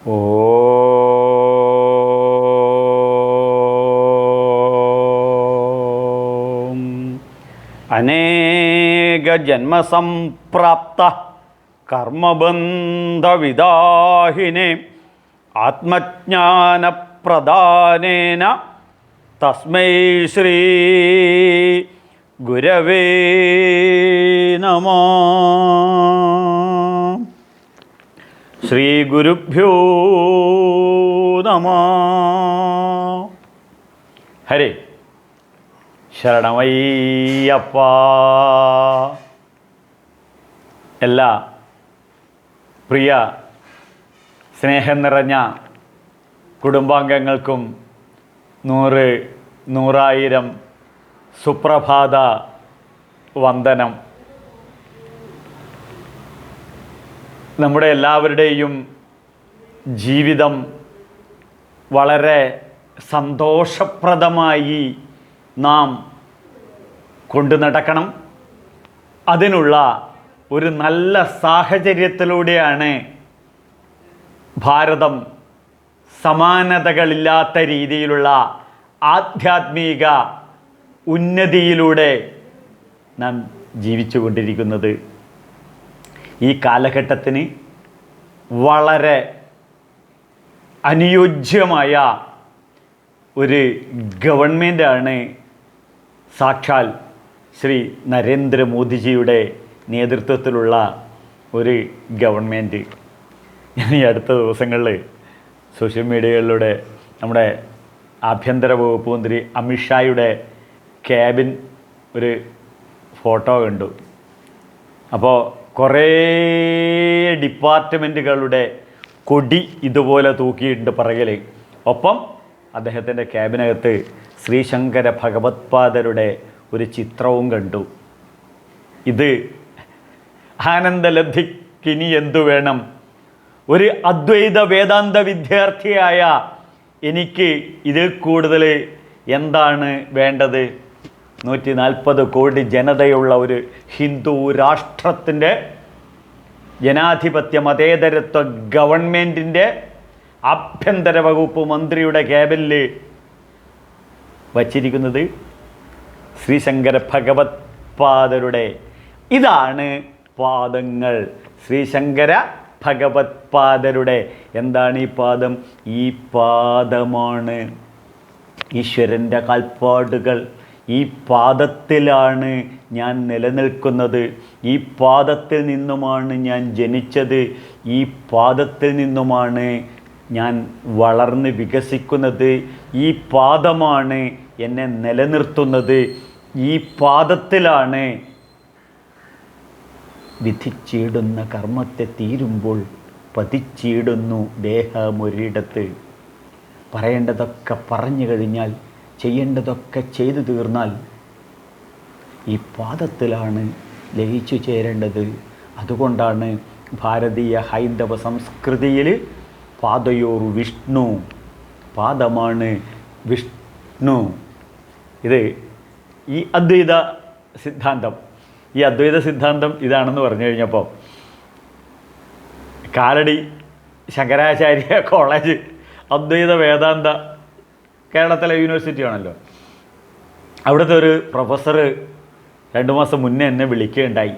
ഓം അനേക ജന്മസംപ്രാപ്ത കർമ്മബന്ധവിദാഹിനെ ആത്മജ്ഞാനപ്രദാനേന തസ്മൈ ശ്രീ ഗുരവേ നമഃ. ശ്രീ ഗുരുഭ്യോ നമഃ. ഹരേ ശരണമയ്യപ്പ. എല്ലാ പ്രിയ സ്നേഹം നിറഞ്ഞ കുടുംബാംഗങ്ങൾക്കും നൂറായിരം സുപ്രഭാത വന്ദനം. നമ്മുടെ എല്ലാവരുടെയും ജീവിതം വളരെ സന്തോഷപ്രദമായി നാം കൊണ്ടു നടക്കണം. അതിനുള്ള ഒരു നല്ല സാഹചര്യത്തിലൂടെയാണ് ഭാരതം സമാനതകളില്ലാത്ത രീതിയിലുള്ള ആധ്യാത്മിക ഉന്നതിയിലൂടെ നാം ജീവിച്ചു കൊണ്ടിരിക്കുന്നത്. ഈ കാലഘട്ടത്തിന് വളരെ അനുയോജ്യമായ ഒരു ഗവൺമെൻറ്റാണ് സാക്ഷാൽ ശ്രീ നരേന്ദ്രമോദിജിയുടെ നേതൃത്വത്തിലുള്ള ഒരു ഗവൺമെൻറ്. ഞാൻ ഈ അടുത്ത ദിവസങ്ങളിൽ സോഷ്യൽ മീഡിയകളിലൂടെ നമ്മുടെ ആഭ്യന്തര വകുപ്പ് മന്ത്രി അമിത്ഷായുടെ ക്യാബിൻ ഒരു ഫോട്ടോ കണ്ടു. അപ്പോൾ കുറേ ഡിപ്പാർട്ട്മെൻറ്റുകളുടെ കൊടി ഇതുപോലെ തൂക്കിയിട്ടുണ്ട് പറയൽ. ഒപ്പം അദ്ദേഹത്തിൻ്റെ ക്യാബിനകത്ത് ശ്രീശങ്കര ഭഗവത്പാദരുടെ ഒരു ചിത്രവും കണ്ടു. ഇത് ആനന്ദലബ്ധിക്കിനി എന്തു വേണം? ഒരു അദ്വൈത വേദാന്ത വിദ്യാർത്ഥിയായ എനിക്ക് ഇതിൽ കൂടുതൽ എന്താണ് വേണ്ടത്? 140 കോടി ജനതയുള്ള ഒരു ഹിന്ദു രാഷ്ട്രത്തിൻ്റെ ജനാധിപത്യ മതേതരത്വ ഗവൺമെൻറ്റിൻ്റെ ആഭ്യന്തര വകുപ്പ് മന്ത്രിയുടെ ക്യാബിനിൽ വച്ചിരിക്കുന്നത് ശ്രീശങ്കര ഭഗവത്പാദരുടെ ഇതാണ് പാദങ്ങൾ. ശ്രീശങ്കര ഭഗവത്പാദരുടെ എന്താണ് ഈ പാദം? ഈ പാദമാണ് ഈശ്വരൻ്റെ കാൽപ്പാടുകൾ. ഈ പാദത്തിലാണ് ഞാൻ നിലനിൽക്കുന്നത്. ഈ പാദത്തിൽ നിന്നുമാണ് ഞാൻ ജനിച്ചത്. ഈ പാദത്തിൽ നിന്നുമാണ് ഞാൻ വളർന്ന് വികസിക്കുന്നത്. ഈ പാദമാണ് എന്നെ നിലനിർത്തുന്നത്. ഈ പാദത്തിലാണ് വിധിച്ചിടുന്ന കർമ്മത്തെ തീരുമ്പോൾ പതിച്ചിടുന്നു ദേഹമൊരിടത്ത്. പറയേണ്ടതൊക്കെ പറഞ്ഞു കഴിഞ്ഞാൽ ചെയ്യേണ്ടതൊക്കെ ചെയ്തു തീർന്നാൽ ഈ പാദത്തിലാണ് ലയിച്ചു ചേരേണ്ടത്. അതുകൊണ്ടാണ് ഭാരതീയ ഹൈന്ദവ സംസ്കൃതിയിൽ പാദയോർ വിഷ്ണു, പാദമാണ് വിഷ്ണു. ഇത് ഈ അദ്വൈത സിദ്ധാന്തം ഇതാണെന്ന് പറഞ്ഞു കഴിഞ്ഞപ്പോൾ കാലടി ശങ്കരാചാര്യ കോളേജ് അദ്വൈത വേദാന്ത കേരളത്തിലെ യൂണിവേഴ്സിറ്റി ആണല്ലോ. അവിടുത്തെ ഒരു പ്രൊഫസർ 2 മാസം മുന്നേ എന്നെ വിളിക്കുകയുണ്ടായി.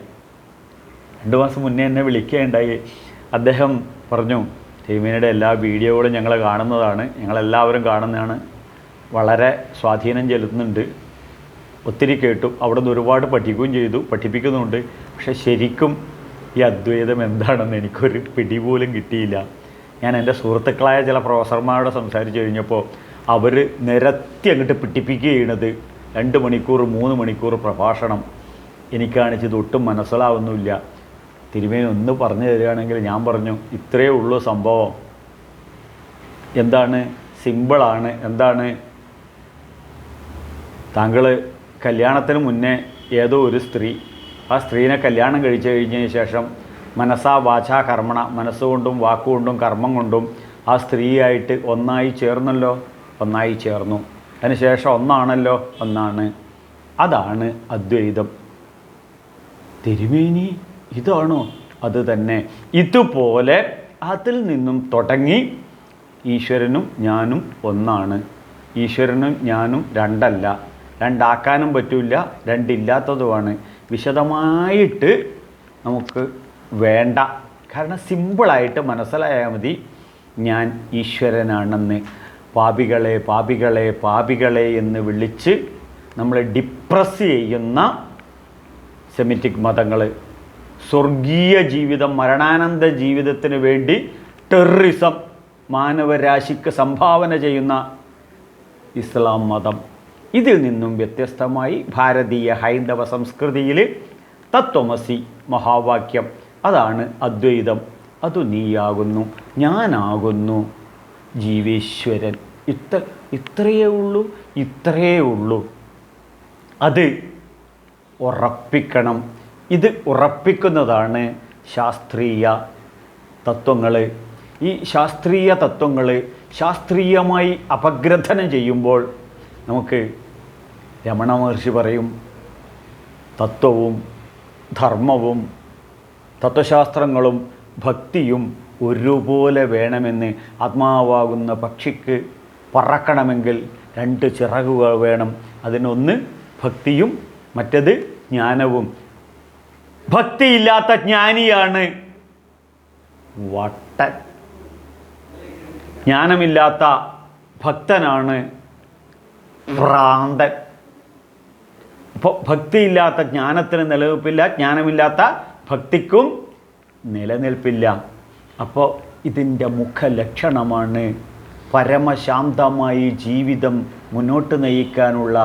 അദ്ദേഹം പറഞ്ഞു, തിരുമേനിയുടെ എല്ലാ വീഡിയോകളും ഞങ്ങൾ കാണുന്നതാണ്, ഞങ്ങളെല്ലാവരും കാണുന്നതാണ്, വളരെ സ്വാധീനം ചെലുത്തുന്നുണ്ട്, ഒത്തിരി കേട്ടു, അവിടെ നിന്ന് ഒരുപാട് പഠിപ്പിക്കുന്നുണ്ട്. പക്ഷേ ശരിക്കും ഈ അദ്വൈതം എന്താണെന്ന് എനിക്കൊരു പിടി പോലും കിട്ടിയില്ല. ഞാൻ എൻ്റെ സുഹൃത്തുക്കളായ ചില പ്രൊഫസർമാരോട് സംസാരിച്ച് കഴിഞ്ഞപ്പോൾ അവർ നിരത്തി അങ്ങോട്ട് പഠിപ്പിക്കുകയാണത്. 2 മണിക്കൂർ 3 മണിക്കൂർ പ്രഭാഷണം. എനിക്കാണിച്ചത് ഒട്ടും മനസ്സിലാവുന്നില്ല. തിരുമേനി ഒന്ന് പറഞ്ഞു തരികയാണെങ്കിൽ. ഞാൻ പറഞ്ഞു, ഇത്രയേ ഉള്ളൂ സംഭവം. എന്താണ്? സിമ്പിളാണ്. എന്താണ്? താങ്കൾ കല്യാണത്തിന് മുന്നേ ഏതോ ഒരു സ്ത്രീ, ആ സ്ത്രീനെ കല്യാണം കഴിച്ചു കഴിഞ്ഞതിന് ശേഷം മനസ്സാ വാചാ കർമ്മണ, മനസ്സുകൊണ്ടും വാക്കുകൊണ്ടും കർമ്മം കൊണ്ടും ആ സ്ത്രീയായിട്ട് ഒന്നായി ചേർന്നു. അതിനുശേഷം ഒന്നാണല്ലോ, ഒന്നാണ്. അതാണ് അദ്വൈതം. തിരുമേനി ഇതാണോ? അത് തന്നെ. ഇതുപോലെ അതിൽ നിന്നും തുടങ്ങി ഈശ്വരനും ഞാനും ഒന്നാണ്, ഈശ്വരനും ഞാനും രണ്ടല്ല, രണ്ടാക്കാനും പറ്റില്ല, രണ്ടില്ലാത്തതുമാണ് വിശദമായിട്ട് നമുക്ക് വേണ്ട. കാരണം സിമ്പിളായിട്ട് മനസ്സിലായാൽ മതി ഞാൻ ഈശ്വരനാണെന്ന്. പാപികളെ പാപികളെ പാപികളെ എന്ന് വിളിച്ച് നമ്മളെ ഡിപ്രസ് ചെയ്യുന്ന സെമിറ്റിക് മതങ്ങൾ, സ്വർഗീയ ജീവിതം മരണാനന്ത ജീവിതത്തിന് വേണ്ടി ടെററിസം മാനവരാശിക്ക് സംഭാവന ചെയ്യുന്ന ഇസ്ലാം മതം, ഇതിൽ നിന്നും വ്യത്യസ്തമായി ഭാരതീയ ഹൈന്ദവ സംസ്കൃതിയിൽ തത്വമസി മഹാവാക്യം, അതാണ് അദ്വൈതം. അതു നീയാകുന്നു, ഞാനാകുന്നു ജീവേശ്വരൻ. ഇത്രയേ ഉള്ളൂ. അത് ഉറപ്പിക്കണം. ഇത് ഉറപ്പിക്കുന്നതാണ് ശാസ്ത്രീയ തത്വങ്ങൾ. ഈ ശാസ്ത്രീയ തത്വങ്ങൾ ശാസ്ത്രീയമായി അപഗ്രഥനം ചെയ്യുമ്പോൾ നമുക്ക് രമണ മഹർഷി പറയും, തത്വവും ധർമ്മവും തത്വശാസ്ത്രങ്ങളും ഭക്തിയും ഒരുപോലെ വേണമെന്ന്. ആത്മാവാകുന്ന പക്ഷിക്ക് പറക്കണമെങ്കിൽ 2 ചിറകുകൾ വേണം. അതിനൊന്ന് ഭക്തിയും മറ്റത് ജ്ഞാനവും. ഭക്തിയില്ലാത്ത ജ്ഞാനിയാണ് വട്ടൻ, ജ്ഞാനമില്ലാത്ത ഭക്തനാണ് ഭ്രാന്തൻ. അപ്പോൾ ഭക്തിയില്ലാത്ത ജ്ഞാനത്തിന് നിലനിൽപ്പില്ല, ജ്ഞാനമില്ലാത്ത ഭക്തിക്കും നിലനിൽപ്പില്ല. അപ്പോൾ ഇതിൻ്റെ മുഖലക്ഷണമാണ് പരമശാന്തമായി ജീവിതം മുന്നോട്ട് നയിക്കാനുള്ള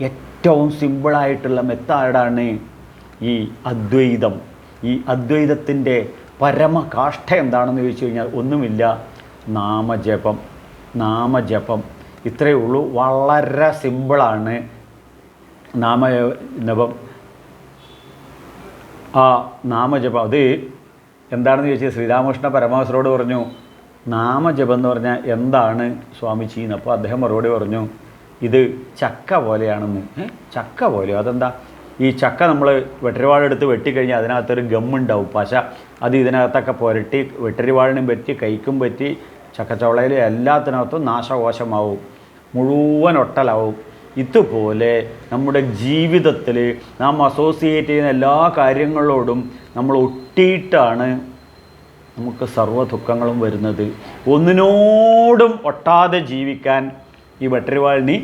ഏറ്റവും സിമ്പിളായിട്ടുള്ള മെത്തേഡാണ് ഈ അദ്വൈതം. ഈ അദ്വൈതത്തിൻ്റെ പരമകാഷ്ഠ എന്താണെന്ന് ചോദിച്ചു കഴിഞ്ഞാൽ ഒന്നുമില്ല, നാമജപം. ഇത്രയേ ഉള്ളൂ. വളരെ സിമ്പിളാണ് നാമജപം. ആ നാമജപം അത് എന്താണെന്ന് ചോദിച്ചാൽ ശ്രീരാമകൃഷ്ണ പരമഹംസരോട് പറഞ്ഞു, നാമജപം എന്ന് പറഞ്ഞാൽ എന്താണ് സ്വാമിജി എന്ന്. അപ്പോൾ അദ്ദേഹം മറുപടി പറഞ്ഞു, ഇത് ചക്ക പോലെയാണെന്ന്. ചക്ക പോലെയോ? അതെന്താ? ഈ ചക്ക നമ്മൾ വെട്ടരിവാളെടുത്ത് വെട്ടിക്കഴിഞ്ഞാൽ അതിനകത്തൊരു ഗമ്മുണ്ടാവും, പശ. അത് ഇതിനകത്തൊക്കെ പുരട്ടി വെട്ടരിവാളിനും പറ്റി കൈക്കും പറ്റി ചക്കച്ചവളയിൽ എല്ലാത്തിനകത്തും നാശകോശമാവും, മുഴുവൻ ഒട്ടലാവും. ഇതുപോലെ നമ്മുടെ ജീവിതത്തിൽ നാം അസോസിയേറ്റ് ചെയ്യുന്ന എല്ലാ കാര്യങ്ങളോടും നമ്മൾ ഒട്ടിയിട്ടാണ് നമുക്ക് സർവ്വ ദുഃഖങ്ങളും വരുന്നത്. ഒന്നിനോടും ഒട്ടാതെ ജീവിക്കാൻ ഈ വെട്ടരിവാളിനി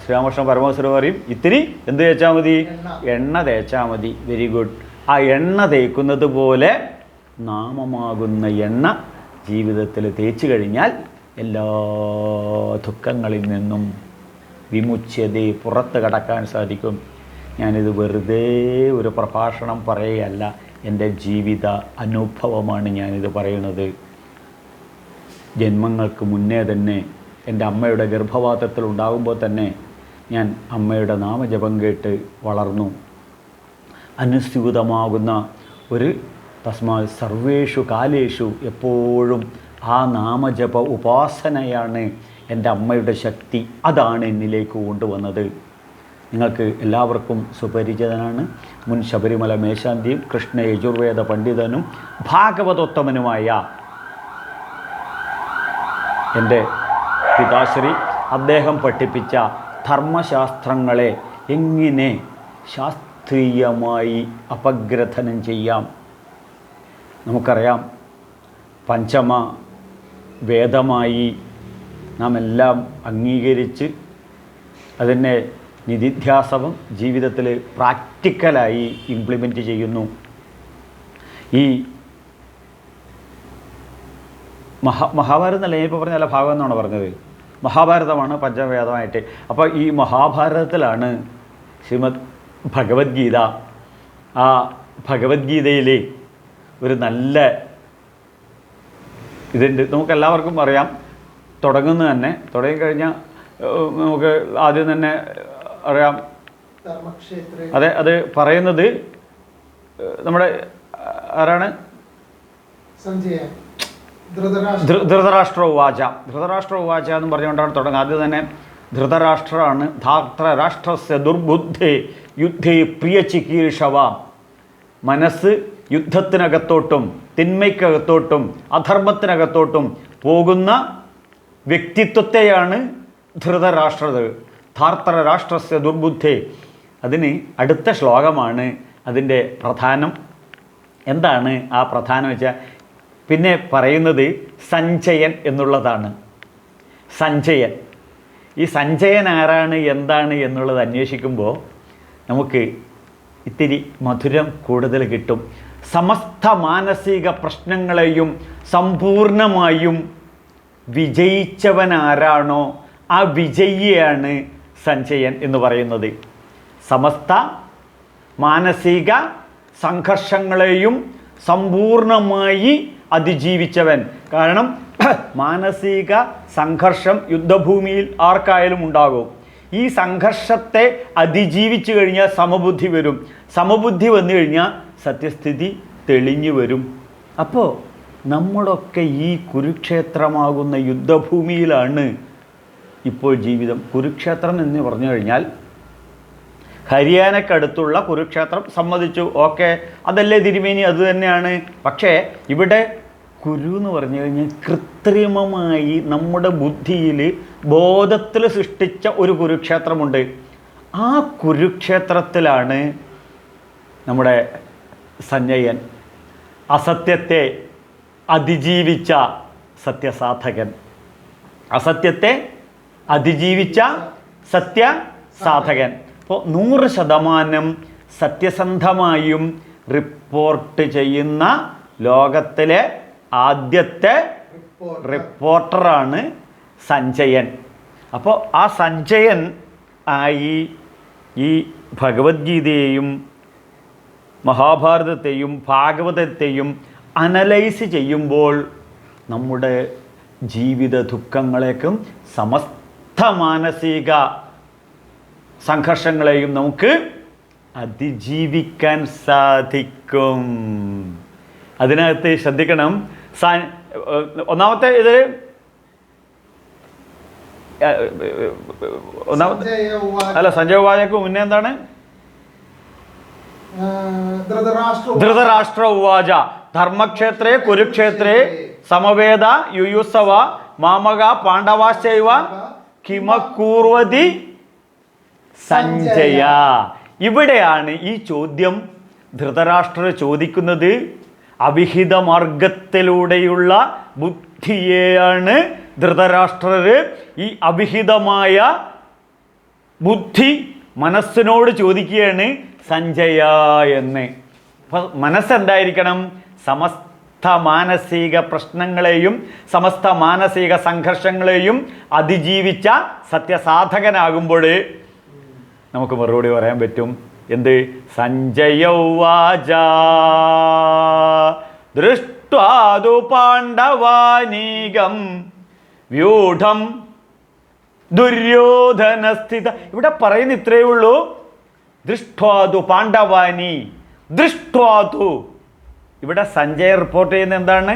ശ്രീരാമകൃഷ്ണ പരമഹംസർ പറയും, ഇത്തിരി എന്ത് തേച്ചാൽ മതി? എണ്ണ തേച്ചാൽ മതി. Very good. ആ എണ്ണ തേക്കുന്നത് പോലെ നാമമാകുന്ന എണ്ണ ജീവിതത്തിൽ തേച്ച് കഴിഞ്ഞാൽ എല്ലാ ദുഃഖങ്ങളിൽ നിന്നും വിമുച്യതേ, പുറത്ത് കടക്കാൻ സാധിക്കും. ഞാനിത് വെറുതെ ഒരു പ്രഭാഷണം പറയുകയല്ല, എൻ്റെ ജീവിത അനുഭവമാണ് ഞാനിത് പറയുന്നത്. ജന്മങ്ങൾക്ക് മുന്നേ തന്നെ എൻ്റെ അമ്മയുടെ ഗർഭപാത്രത്തിൽ ഉണ്ടാകുമ്പോൾ തന്നെ ഞാൻ അമ്മയുടെ നാമജപം കേട്ട് വളർന്നു. അനുസ്യൂതമാകുന്ന ഒരു തസ്മാ സർവേഷു കാലേഷു എപ്പോഴും ആ നാമജപ ഉപാസനയാണ് എൻ്റെ അമ്മയുടെ ശക്തി. അതാണ് എന്നിലേക്ക് കൊണ്ടുവന്നത്. നിങ്ങൾക്ക് എല്ലാവർക്കും സുപരിചിതനാണ് മുൻ ശബരിമല മേശാന്തിയും കൃഷ്ണ യജുർവേദ പണ്ഡിതനും ഭാഗവതോത്തമനുമായ എൻ്റെ പിതാശ്രീ. അദ്ദേഹം പഠിപ്പിച്ച ധർമ്മശാസ്ത്രങ്ങളെ എങ്ങനെ ശാസ്ത്രീയമായി അപഗ്രഥനം ചെയ്യാം. നമുക്കറിയാം, പഞ്ചമ വേദമായി നാം എല്ലാം അംഗീകരിച്ച് അതിനെ നിധിധ്യാസവും ജീവിതത്തിൽ പ്രാക്ടിക്കലായി ഇംപ്ലിമെൻറ്റ് ചെയ്യുന്നു. ഈ മഹാഭാരതം അല്ല, ഞാനിപ്പോൾ പറഞ്ഞ നല്ല ഭാഗം എന്നാണ് പറഞ്ഞത്. മഹാഭാരതമാണ് പഞ്ചമവേദമായിട്ട്. അപ്പോൾ ഈ മഹാഭാരതത്തിലാണ് ശ്രീമദ് ഭഗവത്ഗീത. ആ ഭഗവത്ഗീതയിൽ ഒരു നല്ല ഇതുണ്ട്. നമുക്കെല്ലാവർക്കും അറിയാം, തുടങ്ങിക്കഴിഞ്ഞാൽ നമുക്ക് ആദ്യം തന്നെ അറിയാം. അതെ, അത് പറയുന്നത് നമ്മുടെ ആരാണ്? ധൃതരാഷ്ട്ര ഉവാച എന്ന് പറഞ്ഞുകൊണ്ടാണ് തുടങ്ങുക. ആദ്യം തന്നെ ധൃതരാഷ്ട്രമാണ്. ധാർത്തരാഷ്ട്രസ്യ ദുർബുദ്ധേ യുദ്ധേ പ്രിയ ചികീർഷവ. മനസ്സ് യുദ്ധത്തിനകത്തോട്ടും തിന്മയ്ക്കകത്തോട്ടും അധർമ്മത്തിനകത്തോട്ടും പോകുന്ന വ്യക്തിത്വത്തെയാണ് ധൃതരാഷ്ട്രത്. ധാർത്തരാഷ്ട്രസ്യ ദുർബുദ്ധേ. അതിന് അടുത്ത ശ്ലോകമാണ് അതിൻ്റെ പ്രധാനം. എന്താണ് ആ പ്രധാനം വെച്ചാൽ, പിന്നെ പറയുന്നത് സഞ്ജയൻ എന്നുള്ളതാണ്. സഞ്ജയൻ, ഈ സഞ്ജയൻ ആരാണ് എന്താണ് എന്നുള്ളത് അന്വേഷിക്കുമ്പോൾ നമുക്ക് ഇത്തിരി മധുരം കൂടുതൽ കിട്ടും. സമസ്ത മാനസിക പ്രശ്നങ്ങളെയും സമ്പൂർണമായും വിജയിച്ചവൻ ആരാണോ ആ വിജയിയാണ് സഞ്ജയൻ എന്ന് പറയുന്നത്. സമസ്ത മാനസിക സംഘർഷങ്ങളെയും സമ്പൂർണമായി അതിജീവിച്ചവൻ. കാരണം മാനസിക സംഘർഷം യുദ്ധഭൂമിയിൽ ആർക്കായാലും ഉണ്ടാകും. ഈ സംഘർഷത്തെ അതിജീവിച്ചു കഴിഞ്ഞാൽ സമബുദ്ധി വരും. സമബുദ്ധി വന്നു കഴിഞ്ഞാൽ സത്യസ്ഥിതി തെളിഞ്ഞു വരും. അപ്പോൾ നമ്മളൊക്കെ ഈ കുരുക്ഷേത്രമാകുന്ന യുദ്ധഭൂമിയിലാണ് ഇപ്പോൾ ജീവിതം. കുരുക്ഷേത്രം എന്ന് പറഞ്ഞു കഴിഞ്ഞാൽ ഹരിയാനക്കടുത്തുള്ള കുരുക്ഷേത്രം സമ്മതിച്ചു, ഓക്കെ, അതല്ലേ തിരുമേനി, അത് തന്നെയാണ്. പക്ഷേ ഇവിടെ കുരു എന്ന് പറഞ്ഞു കഴിഞ്ഞാൽ കൃത്രിമമായി നമ്മുടെ ബുദ്ധിയിൽ ബോധത്തിൽ സൃഷ്ടിച്ച ഒരു കുരുക്ഷേത്രമുണ്ട്. ആ കുരുക്ഷേത്രത്തിലാണ് നമ്മുടെ സഞ്ജയൻ, അസത്യത്തെ അതിജീവിച്ച സത്യസാധകൻ. അസത്യത്തെ അതിജീവിച്ച സത്യസാധകൻ. അപ്പോൾ 100% സത്യസന്ധമായും റിപ്പോർട്ട് ചെയ്യുന്ന ലോകത്തിലെ ആദ്യത്തെ റിപ്പോർട്ടറാണ് സഞ്ജയൻ. അപ്പോൾ ആ സഞ്ജയൻ ആയി ഈ ഭഗവത്ഗീതയെയും മഹാഭാരതത്തെയും ഭാഗവതത്തെയും അനലൈസ് ചെയ്യുമ്പോൾ നമ്മുടെ ജീവിത ദുഃഖങ്ങളേക്കും സമസ്ത മാനസിക സംഘർഷങ്ങളെയും നമുക്ക് അതിജീവിക്കാൻ സാധിക്കും. അതിനകത്ത് ശ്രദ്ധിക്കണം, ഒന്നാമത്തെ ഇത് സഞ്ജയ ഉവാചക്ക് മുന്നേ എന്താണ്? ധൃതരാഷ്ട്ര ഉവാച ധർമ്മക്ഷേത്രേ കുരുക്ഷേത്രേ സമവേദ യുയുസവ മാമക പാണ്ഡവാശ്ചൈവ കിമകൂർവതി സഞ്ജയ. ഇവിടെയാണ് ഈ ചോദ്യം ധൃതരാഷ്ട്രർ ചോദിക്കുന്നത്. അവിഹിത മാർഗത്തിലൂടെയുള്ള ബുദ്ധിയെയാണ് ധൃതരാഷ്ട്രർ ഈ അവിഹിതമായ ബുദ്ധി മനസ്സിനോട് ചോദിക്കുകയാണ് സഞ്ജയ എന്ന്. അപ്പോൾ മനസ്സെന്തായിരിക്കണം? സമസ്ത മാനസിക പ്രശ്നങ്ങളെയും സമസ്ത മാനസിക സംഘർഷങ്ങളെയും അതിജീവിച്ച സത്യസാധകനാകുമ്പോൾ നമുക്ക് മറുപടി പറയാൻ പറ്റും. എന്ത്? സഞ്ജയ ഉവാച ദൃഷ്ട്വാ തു പാണ്ഡവാനീകം വ്യൂഢം ദുര്യോധനസ്ഥിത. ഇവിടെ പറയുന്ന ഇത്രയേ ഉള്ളൂ. ദൃഷ്ട്വാതു പാണ്ഡവാനി, ദൃഷ്ട്വാതു. ഇവിടെ സഞ്ജയ് റിപ്പോർട്ട് ചെയ്യുന്ന എന്താണ്?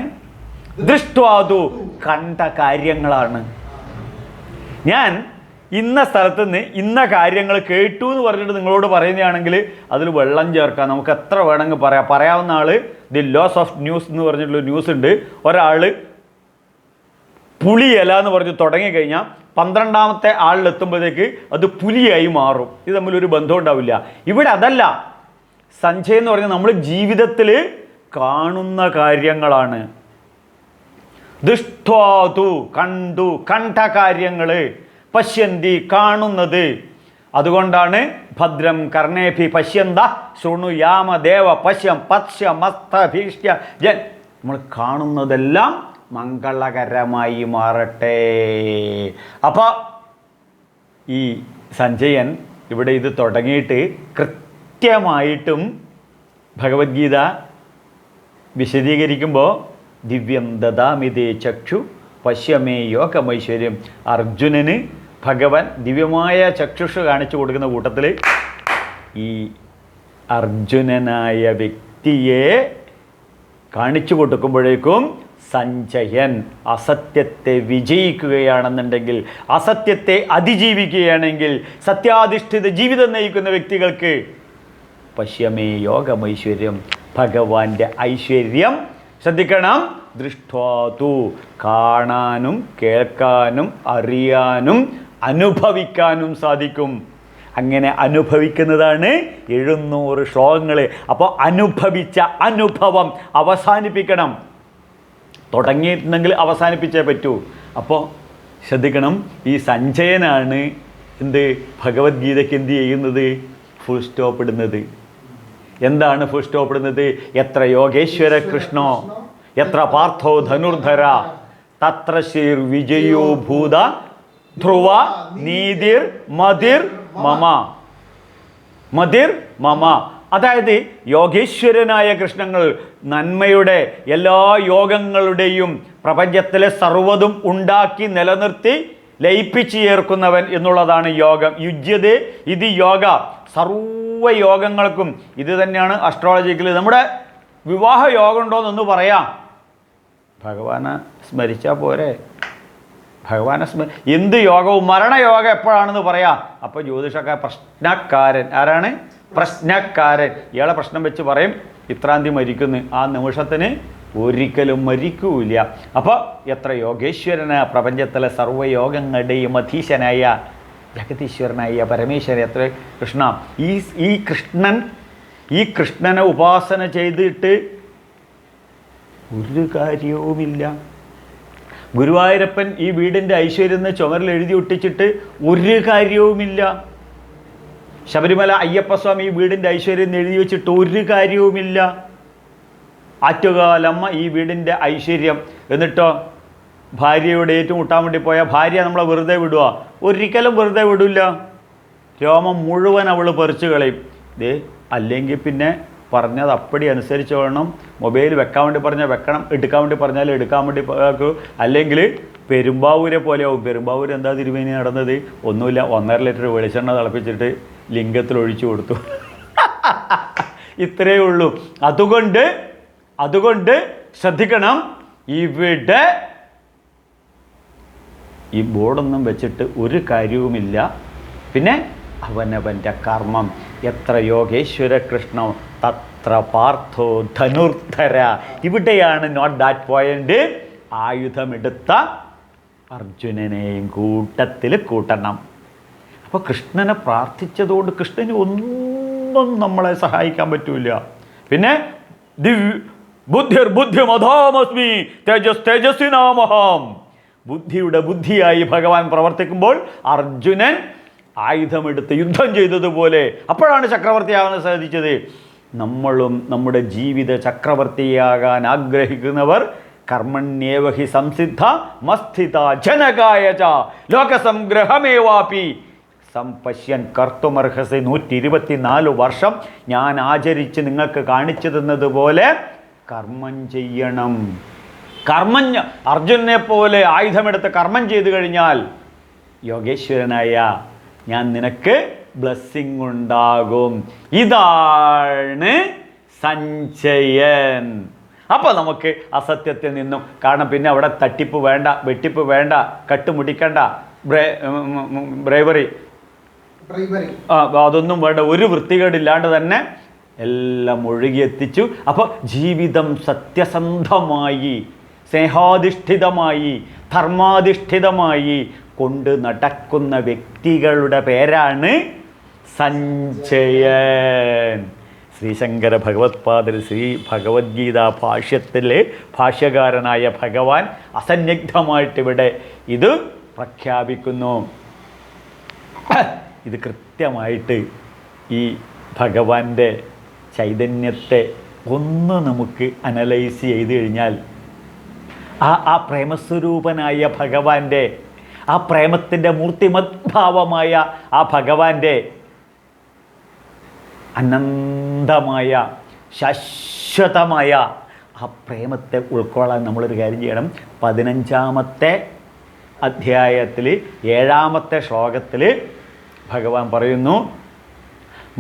ദൃഷ്ട്വാതു, കണ്ട കാര്യങ്ങളാണ്. ഞാൻ ഇന്ന സ്ഥലത്ത് നിന്ന് ഇന്ന കാര്യങ്ങൾ കേട്ടു എന്ന് പറഞ്ഞിട്ട് നിങ്ങളോട് പറയുന്നതാണെങ്കിൽ അതിൽ വെള്ളം ചേർക്കാം. നമുക്ക് എത്ര വേണമെങ്കിൽ പറയാം. പറയാവുന്ന ആൾ ദി ലോസ് ഓഫ് ന്യൂസ് എന്ന് പറഞ്ഞിട്ടുള്ള ന്യൂസ് ഉണ്ട്. ഒരാൾ പുളിയല എന്ന് പറഞ്ഞ് തുടങ്ങിക്കഴിഞ്ഞാൽ 12ാമത്തെ ആളിലെത്തുമ്പോഴത്തേക്ക് അത് പുലിയായി മാറും. ഇത് തമ്മിലൊരു ബന്ധം ഉണ്ടാവില്ല. ഇവിടെ അതല്ല. സഞ്ജയ് എന്ന് പറഞ്ഞാൽ നമ്മൾ ജീവിതത്തിൽ കാണുന്ന കാര്യങ്ങളാണ്. ദൃഷ്ട്വാതു, കണ്ടു, കണ്ട കാര്യങ്ങൾ, പശ്യന്തി, കാണുന്നത്. അതുകൊണ്ടാണ് ഭദ്രം കർണേഭി പശ്യന്ത ശൃണുയാമ ദേവ പശ്യം പശ്യമസ്തഭീഷ്യ ജൻ. നമ്മൾ കാണുന്നതെല്ലാം മംഗളകരമായി മാറട്ടെ. അപ്പോൾ ഈ സഞ്ജയൻ ഇവിടെ ഇത് തുടങ്ങിയിട്ട് കൃത്യമായിട്ടും ഭഗവത്ഗീത വിശദീകരിക്കുമ്പോൾ ദിവ്യം ദദാമിതേ ചക്ഷു പശ്യമേ യോഗമൈശ്വര്യം. അർജുനന് ഭഗവാൻ ദിവ്യമായ ചക്ഷുഷ് കാണിച്ചു കൊടുക്കുന്ന കൂട്ടത്തിൽ ഈ അർജുനനായ വ്യക്തിയെ കാണിച്ചു കൊടുക്കുമ്പോഴേക്കും സഞ്ജയൻ അസത്യത്തെ വിജയിക്കുകയാണെന്നുണ്ടെങ്കിൽ, അസത്യത്തെ അതിജീവിക്കുകയാണെങ്കിൽ, സത്യാധിഷ്ഠിത ജീവിതം നയിക്കുന്ന വ്യക്തികൾക്ക് പശ്യമേ യോഗമൈശ്വര്യം. ഭഗവാന്റെ ഐശ്വര്യം ശ്രദ്ധിക്കണം. ദൃഷ്ട്വാതു, കാണാനും കേൾക്കാനും അറിയാനും അനുഭവിക്കാനും സാധിക്കും. അങ്ങനെ അനുഭവിക്കുന്നതാണ് 700 ശ്ലോകങ്ങൾ. അപ്പോൾ അനുഭവിച്ച അനുഭവം അവസാനിപ്പിക്കണം. തുടങ്ങിയിട്ടുണ്ടെങ്കിൽ അവസാനിപ്പിച്ചേ പറ്റൂ. അപ്പോൾ ശ്രദ്ധിക്കണം, ഈ സഞ്ജയനാണ് എന്ത് ഭഗവത്ഗീതയ്ക്ക് എന്ത് ചെയ്യുന്നത്? ഫുൾ സ്റ്റോപ്പ് ഇടുന്നത്. എന്താണ് ഫുൾ സ്റ്റോപ്പ് ഇടുന്നത്? എത്ര യോഗേശ്വര കൃഷ്ണോ എത്ര പാർത്ഥോ ധനുർധര തത്ര ശ്രീർ വിജയോ ഭൂത ധ്രുവ നീതിർ മതിർ മമ. മതിർ മമ, അതായത് യോഗേശ്വരനായ കൃഷ്ണങ്ങൾ നന്മയുടെ എല്ലാ യോഗങ്ങളുടെയും പ്രപഞ്ചത്തിലെ സർവ്വതും ഉണ്ടാക്കി നിലനിർത്തി ലയിപ്പിച്ച് ചേർക്കുന്നവൻ എന്നുള്ളതാണ് യോഗം. യുജ്യതേ ഇത് യോഗ. സർവ്വ യോഗങ്ങൾക്കും ഇത് തന്നെയാണ് അസ്ട്രോളജിക്കൽ. നമ്മുടെ വിവാഹ യോഗം ഉണ്ടോയെന്നൊന്ന് പറയാം. ഭഗവാനെ സ്മരിച്ചാൽ പോരെ? ഭഗവാനെ എന്ത് യോഗവും മരണയോഗം എപ്പോഴാണെന്ന് പറയാം. അപ്പോൾ ജ്യോതിഷക്കാർ പ്രശ്നക്കാരൻ. ആരാണ് പ്രശ്നക്കാരൻ? ഇയാളെ പ്രശ്നം വെച്ച് പറയും ഇത്രാം തീയതി മരിക്കുന്നു. ആ നിമിഷത്തിന് ഒരിക്കലും മരിക്കൂല. അപ്പോൾ എത്ര യോഗേശ്വരന് പ്രപഞ്ചത്തിലെ സർവ്വയോഗങ്ങളുടെയും അധീശനായ ജഗതീശ്വരനായ പരമേശ്വരൻ എത്ര കൃഷ്ണ. ഈ കൃഷ്ണനെ ഉപാസന ചെയ്തിട്ട് ഒരു കാര്യവുമില്ല. ഗുരുവായൂരപ്പൻ ഈ വീടിൻ്റെ ഐശ്വര്യം ചുമരിൽ എഴുതി ഒട്ടിച്ചിട്ട് ഒരു കാര്യവുമില്ല. ശബരിമല അയ്യപ്പസ്വാമി ഈ വീടിൻ്റെ ഐശ്വര്യം എഴുതി വെച്ചിട്ട് ഒരു കാര്യവുമില്ല. ആറ്റുകാലമ്മ ഈ വീടിൻ്റെ ഐശ്വര്യം. എന്നിട്ടോ ഭാര്യയോട് ഏറ്റുമുട്ടാൻ വേണ്ടി പോയ ഭാര്യ നമ്മളെ വെറുതെ വിടുക? ഒരിക്കലും വെറുതെ വിടില്ല. രോമം മുഴുവൻ അവൾ പറിച്ചു കളയും. അല്ലെങ്കിൽ പിന്നെ പറഞ്ഞത് അപ്പടി അനുസരിച്ച് വേണം. മൊബൈൽ വെക്കാൻ വേണ്ടി പറഞ്ഞാൽ വെക്കണം, എടുക്കാൻ വേണ്ടി പറഞ്ഞാൽ എടുക്കാൻ വേണ്ടി അല്ലെങ്കിൽ പെരുമ്പാവൂരെ പോലെയാവും. പെരുമ്പാവൂർ എന്താ തിരുമേനി നടന്നത്? ഒന്നുമില്ല, 1.5 ലിറ്റർ വെളിച്ചെണ്ണ തിളപ്പിച്ചിട്ട് ലിംഗത്തിൽ ഒഴിച്ചു കൊടുത്തു. ഇത്രയേ ഉള്ളൂ. അതുകൊണ്ട് ശ്രദ്ധിക്കണം, ഇവിടെ ഈ ബോർഡൊന്നും വെച്ചിട്ട് ഒരു കാര്യവുമില്ല. പിന്നെ അവനവൻ്റെ കർമ്മം. എത്ര യോഗേശ്വര കൃഷ്ണ തത്ര പാർത്ഥോ ധനുർധര. ഇവിടെയാണ് നോട്ട് ദാറ്റ് പോയിന്റ്. ആയുധമെടുത്ത അർജുനനെയും കൂട്ടത്തിൽ കൂട്ടണം. അപ്പോൾ കൃഷ്ണനെ പ്രാർത്ഥിച്ചതുകൊണ്ട് കൃഷ്ണന് ഒന്നും നമ്മളെ സഹായിക്കാൻ പറ്റൂല. പിന്നെ ബുദ്ധിർബുദ്ധിമധാമസ്മി തേജസ് തേജസ്വിനാമഹം. ബുദ്ധിയുടെ ബുദ്ധിയായി ഭഗവാൻ പ്രവർത്തിക്കുമ്പോൾ അർജുനൻ ആയുധമെടുത്ത് യുദ്ധം ചെയ്തതുപോലെ അപ്പോഴാണ് ചക്രവർത്തിയാകാൻ സാധിച്ചത്. നമ്മളും നമ്മുടെ ജീവിത ചക്രവർത്തിയാകാൻ ആഗ്രഹിക്കുന്നവർ കർമ്മണ്യേവഹി സംസിദ്ധ മസ്ഥിത ജനകായ ച ലോകസംഗ്രഹമേവാപി സംപശ്യൻ കർത്തുമർഹസി. 124 വർഷം ഞാൻ ആചരിച്ച് നിങ്ങൾക്ക് കാണിച്ചു തന്നതുപോലെ കർമ്മം ചെയ്യണം. അർജുനെ പോലെ ആയുധമെടുത്ത് കർമ്മം ചെയ്തു കഴിഞ്ഞാൽ യോഗേശ്വരനായ ഞാൻ നിനക്ക് ബ്ലെസ്സിങ് ഉണ്ടാകും. ഇതാണ് സഞ്ജയൻ. അപ്പോൾ നമുക്ക് അസത്യത്തിൽ നിന്നും, കാരണം പിന്നെ അവിടെ തട്ടിപ്പ് വേണ്ട, വെട്ടിപ്പ് വേണ്ട, കട്ടുമുടിക്കണ്ട, ബ്രേവറി അതൊന്നും വേണ്ട. ഒരു വൃത്തികേടില്ലാണ്ട് തന്നെ എല്ലാം ഒഴുകിയെത്തിച്ചു. അപ്പോൾ ജീവിതം സത്യസന്ധമായി, സ്നേഹാധിഷ്ഠിതമായി, ധർമാധിഷ്ഠിതമായി കൊണ്ട് നടക്കുന്ന വ്യക്തികളുടെ പേരാണ് സഞ്ജയൻ. ശ്രീശങ്കര ഭഗവത്പാദർ ശ്രീ ഭഗവത്ഗീത ഭാഷ്യത്തിലെ ഭാഷ്യകാരനായ ഭഗവാൻ അസന്നിഗ്ധമായിട്ടിവിടെ ഇത് പ്രഖ്യാപിക്കുന്നു. ഇത് കൃത്യമായിട്ട് ഈ ഭഗവാന്റെ ചൈതന്യത്തെ ഒന്ന് നമുക്ക് അനലൈസ് ചെയ്ത് കഴിഞ്ഞാൽ ആ പ്രേമസ്വരൂപനായ ഭഗവാന്റെ, ആ പ്രേമത്തിൻ്റെ മൂർത്തിമദ്ഭാവമായ ആ ഭഗവാന്റെ അനന്തമായ ശാശ്വതമായ ആ പ്രേമത്തെ ഉൾക്കൊള്ളാൻ നമ്മളൊരു കാര്യം ചെയ്യണം. 15-ാമത്തെ അധ്യായത്തിൽ 7-ാമത്തെ ശ്ലോകത്തിൽ ഭഗവാൻ പറയുന്നു,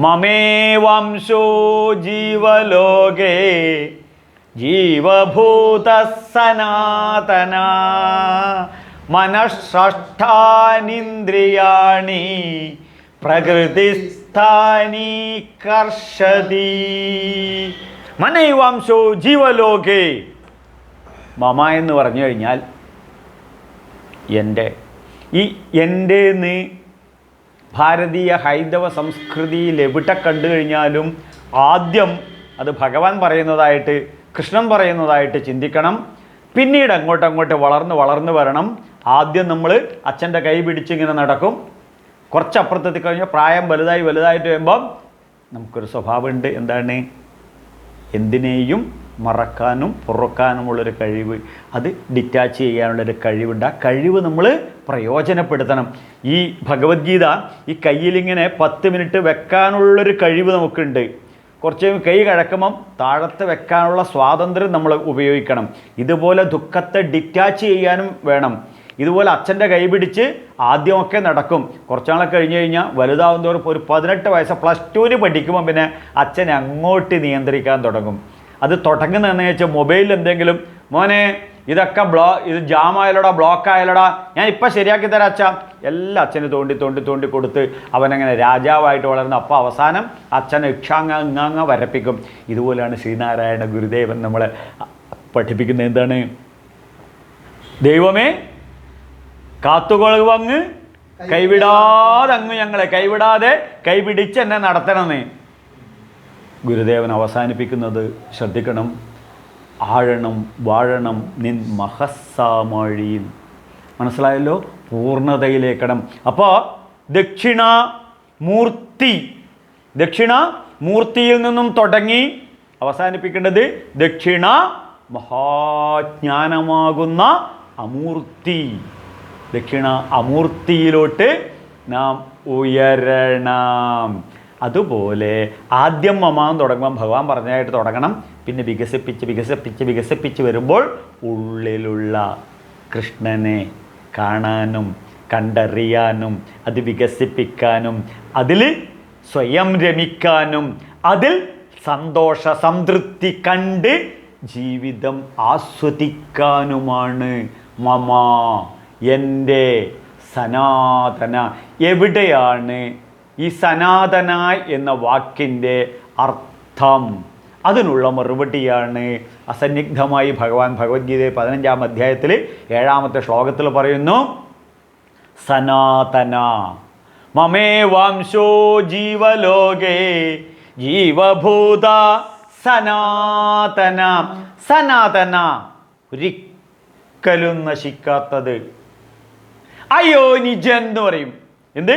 മമേവംശോ ജീവലോകേ ജീവഭൂത സനാതന മനഃഷ്ഠാനീന്ദ്രിയാണി പ്രകൃതിസ്ഥാനി കർഷതി മനൈവാംശോ ജീവലോകേ. മമ എന്ന് പറഞ്ഞു കഴിഞ്ഞാൽ എൻ്റെ. ഈ എൻ്റെന്ന് ഭാരതീയ ഹൈന്ദവ സംസ്കൃതിയിൽ എവിടെ കണ്ടു കഴിഞ്ഞാലും ആദ്യം അത് ഭഗവാൻ പറയുന്നതായിട്ട്, കൃഷ്ണൻ പറയുന്നതായിട്ട് ചിന്തിക്കണം. പിന്നീട് അങ്ങോട്ട് വളർന്ന് വരണം. ആദ്യം നമ്മൾ അച്ഛൻ്റെ കൈ പിടിച്ചിങ്ങനെ നടക്കും. കുറച്ചപ്പുറത്തെത്തി കഴിഞ്ഞാൽ പ്രായം വലുതായിട്ട് വരുമ്പം നമുക്കൊരു സ്വഭാവമുണ്ട്. എന്താണ്? എന്തിനേയും മറക്കാനും പൊറുക്കാനുമുള്ളൊരു കഴിവ്, അത് ഡിറ്റാച്ച് ചെയ്യാനുള്ളൊരു കഴിവുണ്ട്. ആ കഴിവ് നമ്മൾ പ്രയോജനപ്പെടുത്തണം. ഈ ഭഗവത്ഗീത ഈ കയ്യിലിങ്ങനെ 10 മിനിറ്റ് വെക്കാനുള്ളൊരു കഴിവ് നമുക്കുണ്ട്. കുറച്ച് കൈ കഴക്കുമ്പം താഴത്ത് വെക്കാനുള്ള സ്വാതന്ത്ര്യം നമ്മൾ ഉപയോഗിക്കണം. ഇതുപോലെ ദുഃഖത്തെ ഡിറ്റാച്ച് ചെയ്യാനും വേണം. ഇതുപോലെ അച്ഛൻ്റെ കൈ പിടിച്ച് ആദ്യമൊക്കെ നടക്കും. കുറച്ചാളെ കഴിഞ്ഞ് കഴിഞ്ഞാൽ വലുതാവും തോറും ഒരു 18 വയസ്സ് +2 പഠിക്കുമ്പോൾ പിന്നെ അച്ഛനെ അങ്ങോട്ട് നിയന്ത്രിക്കാൻ തുടങ്ങും. അത് തുടങ്ങുന്നതെന്ന് വെച്ചാൽ മൊബൈലിൽ എന്തെങ്കിലും, മോനെ ഇതൊക്കെ ഇത് ജാമായാലോടാ, ബ്ലോക്ക് ആയാലോടാ, ഞാൻ ഇപ്പം ശരിയാക്കി തരാം അച്ഛാ, എല്ലാം അച്ഛന് തോണ്ടി കൊടുത്ത് അവനങ്ങനെ രാജാവായിട്ട് വളർന്ന് അപ്പം അവസാനം അച്ഛനെ ഇക്ഷാങ്ങ വരപ്പിക്കും. ഇതുപോലെയാണ് ശ്രീനാരായണ ഗുരുദേവൻ നമ്മളെ പഠിപ്പിക്കുന്നത്. എന്താണ്? ദൈവമേ കാത്തുകൊള്ളുവങ്ങ് കൈവിടാതെ, അങ്ങ് ഞങ്ങളെ കൈവിടാതെ കൈപിടിച്ച് എന്നെ നടത്തണമെന്ന് ഗുരുദേവൻ അവസാനിപ്പിക്കുന്നത് ശ്രദ്ധിക്കണം. ആഴണം വാഴണം നിൻ മഹസ്സാമഴിയിൽ. മനസ്സിലായല്ലോ? പൂർണ്ണതയിലേക്കണം. അപ്പോൾ ദക്ഷിണാമൂർത്തിയിൽ നിന്നും തുടങ്ങി അവസാനിപ്പിക്കേണ്ടത് ദക്ഷിണ മഹാജ്ഞാനമാകുന്ന അമൂർത്തി. ദക്ഷിണ അമൂർത്തിയിലോട്ട് നാം ഉയരണം. അതുപോലെ ആദ്യം മമാൻ തുടങ്ങുമ്പം ഭഗവാൻ പറഞ്ഞതായിട്ട് തുടങ്ങണം. പിന്നെ വികസിപ്പിച്ച് വരുമ്പോൾ ഉള്ളിലുള്ള കൃഷ്ണനെ കാണാനും കണ്ടറിയാനും അത് വികസിപ്പിക്കാനും അതിൽ സ്വയം രമിക്കാനും അതിൽ സന്തോഷ സംതൃപ്തി കണ്ട് ജീവിതം ആസ്വദിക്കാനുമാണ് മമ, എൻ്റെ സനാതന. എവിടെയാണ് ഈ സനാതന എന്ന വാക്കിൻ്റെ അർത്ഥം? അതിനുള്ള മറുപടിയാണ് അസന്നിഗ്ധമായി ഭഗവാൻ ഭഗവത്ഗീതയിൽ 15-ാം അധ്യായത്തിൽ 7-ാമത്തെ ശ്ലോകത്തിൽ പറയുന്നു. സനാതന മമേവാംശോ ജീവലോകേ ജീവഭൂത സനാതന. സനാതന ഒരിക്കലും നശിക്കാത്തത്. അയോനിജൻ എന്ന് പറയും. എന്ത്?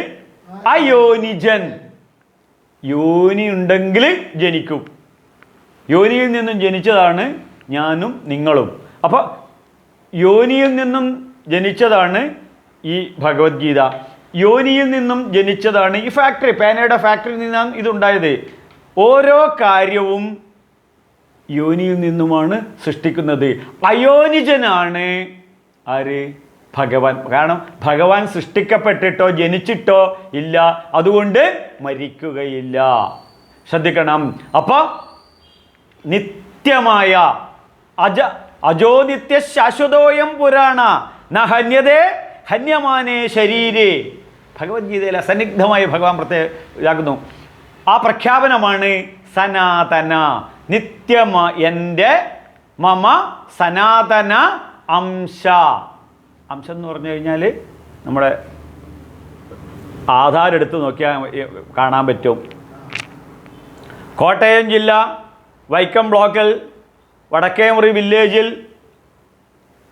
അയോനിജൻ. യോനി ഉണ്ടെങ്കിൽ ജനിക്കും. യോനിയിൽ നിന്നും ജനിച്ചതാണ് ഞാനും നിങ്ങളും. അപ്പോൾ യോനിയിൽ നിന്നും ജനിച്ചതാണ് ഈ ഭഗവത്ഗീത. യോനിയിൽ നിന്നും ജനിച്ചതാണ് ഈ ഫാക്ടറി, പേനയുടെ ഫാക്ടറിയിൽ നിന്നാണ് ഇതുണ്ടായത്. ഓരോ കാര്യവും യോനിയിൽ നിന്നുമാണ് സൃഷ്ടിക്കുന്നത്. അയോനിജനാണ് ആര്? ഭഗവാൻ. കാരണം ഭഗവാൻ സൃഷ്ടിക്കപ്പെട്ടിട്ടോ ജനിച്ചിട്ടോ ഇല്ല, അതുകൊണ്ട് മരിക്കുകയില്ല. ശ്രദ്ധിക്കണം. അപ്പോൾ നിത്യമായ അജോനിത്യ ശാശ്വതോയം പുരാണ ന ഹന്യതേ ഹന്യമാനേ ശരീരേ. ഭഗവത്ഗീതയിൽ അസന്നിഗ്ധമായി ഭഗവാൻ പ്രത്യേകമാക്കുന്നു. ആ പ്രഖ്യാപനമാണ് സനാതന. എൻ്റെ മമ സനാതന അംശ. അംശം എന്ന് പറഞ്ഞു കഴിഞ്ഞാൽ നമ്മുടെ ആധാർ എടുത്ത് നോക്കിയാൽ കാണാൻ പറ്റും. കോട്ടയം ജില്ല വൈക്കം ബ്ലോക്കിൽ വടക്കേമുറി വില്ലേജിൽ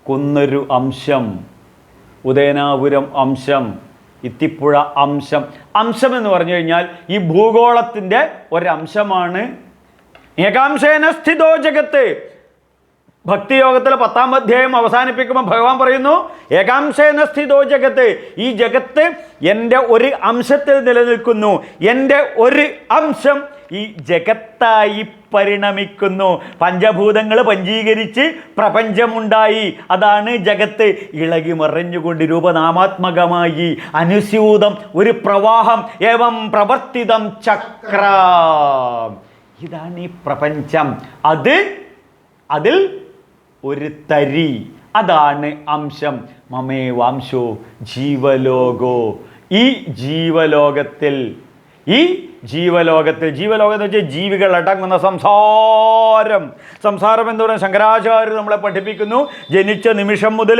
കുന്നൊരു അംശം, ഉദയനാപുരം അംശം, ഇത്തിപ്പുഴ അംശം. അംശം എന്ന് പറഞ്ഞു കഴിഞ്ഞാൽ ഈ ഭൂഗോളത്തിൻ്റെ ഒരംശമാണ്. ഏകാംശേന സ്ഥിതോ ജഗത്ത്. ഭക്തിയോഗത്തിലെ 10-ാം അധ്യായം അവസാനിപ്പിക്കുമ്പോൾ ഭഗവാൻ പറയുന്നു, ഏകാംശേന സ്ഥിതോ ജഗത്ത്. ഈ ജഗത്ത് എൻ്റെ ഒരു അംശത്തിൽ നിലനിൽക്കുന്നു. എൻ്റെ ഒരു അംശം ഈ ജഗത്തായി പരിണമിക്കുന്നു. പഞ്ചഭൂതങ്ങൾ പഞ്ചീകരിച്ച് പ്രപഞ്ചമുണ്ടായി. അതാണ് ജഗത്ത്. ഇളകി മറിഞ്ഞുകൊണ്ട് രൂപനാമാത്മകമായി അനുസ്യൂതം ഒരു പ്രവാഹം. ഏവം പ്രവർത്തിതം ചക്ര. ഇതാണ് ഈ പ്രപഞ്ചം. അതിൽ ഒരു തരി, അതാണ് അംശം. മമേ വാംശോ ജീവലോകോ. ഈ ജീവലോകത്തിൽ ജീവലോകത്ത് വെച്ചാൽ ജീവികൾ അടങ്ങുന്ന സംസാരം എന്ന് പറയുന്നത് ശങ്കരാചാര്യർ നമ്മളെ പഠിപ്പിക്കുന്നു. ജനിച്ച നിമിഷം മുതൽ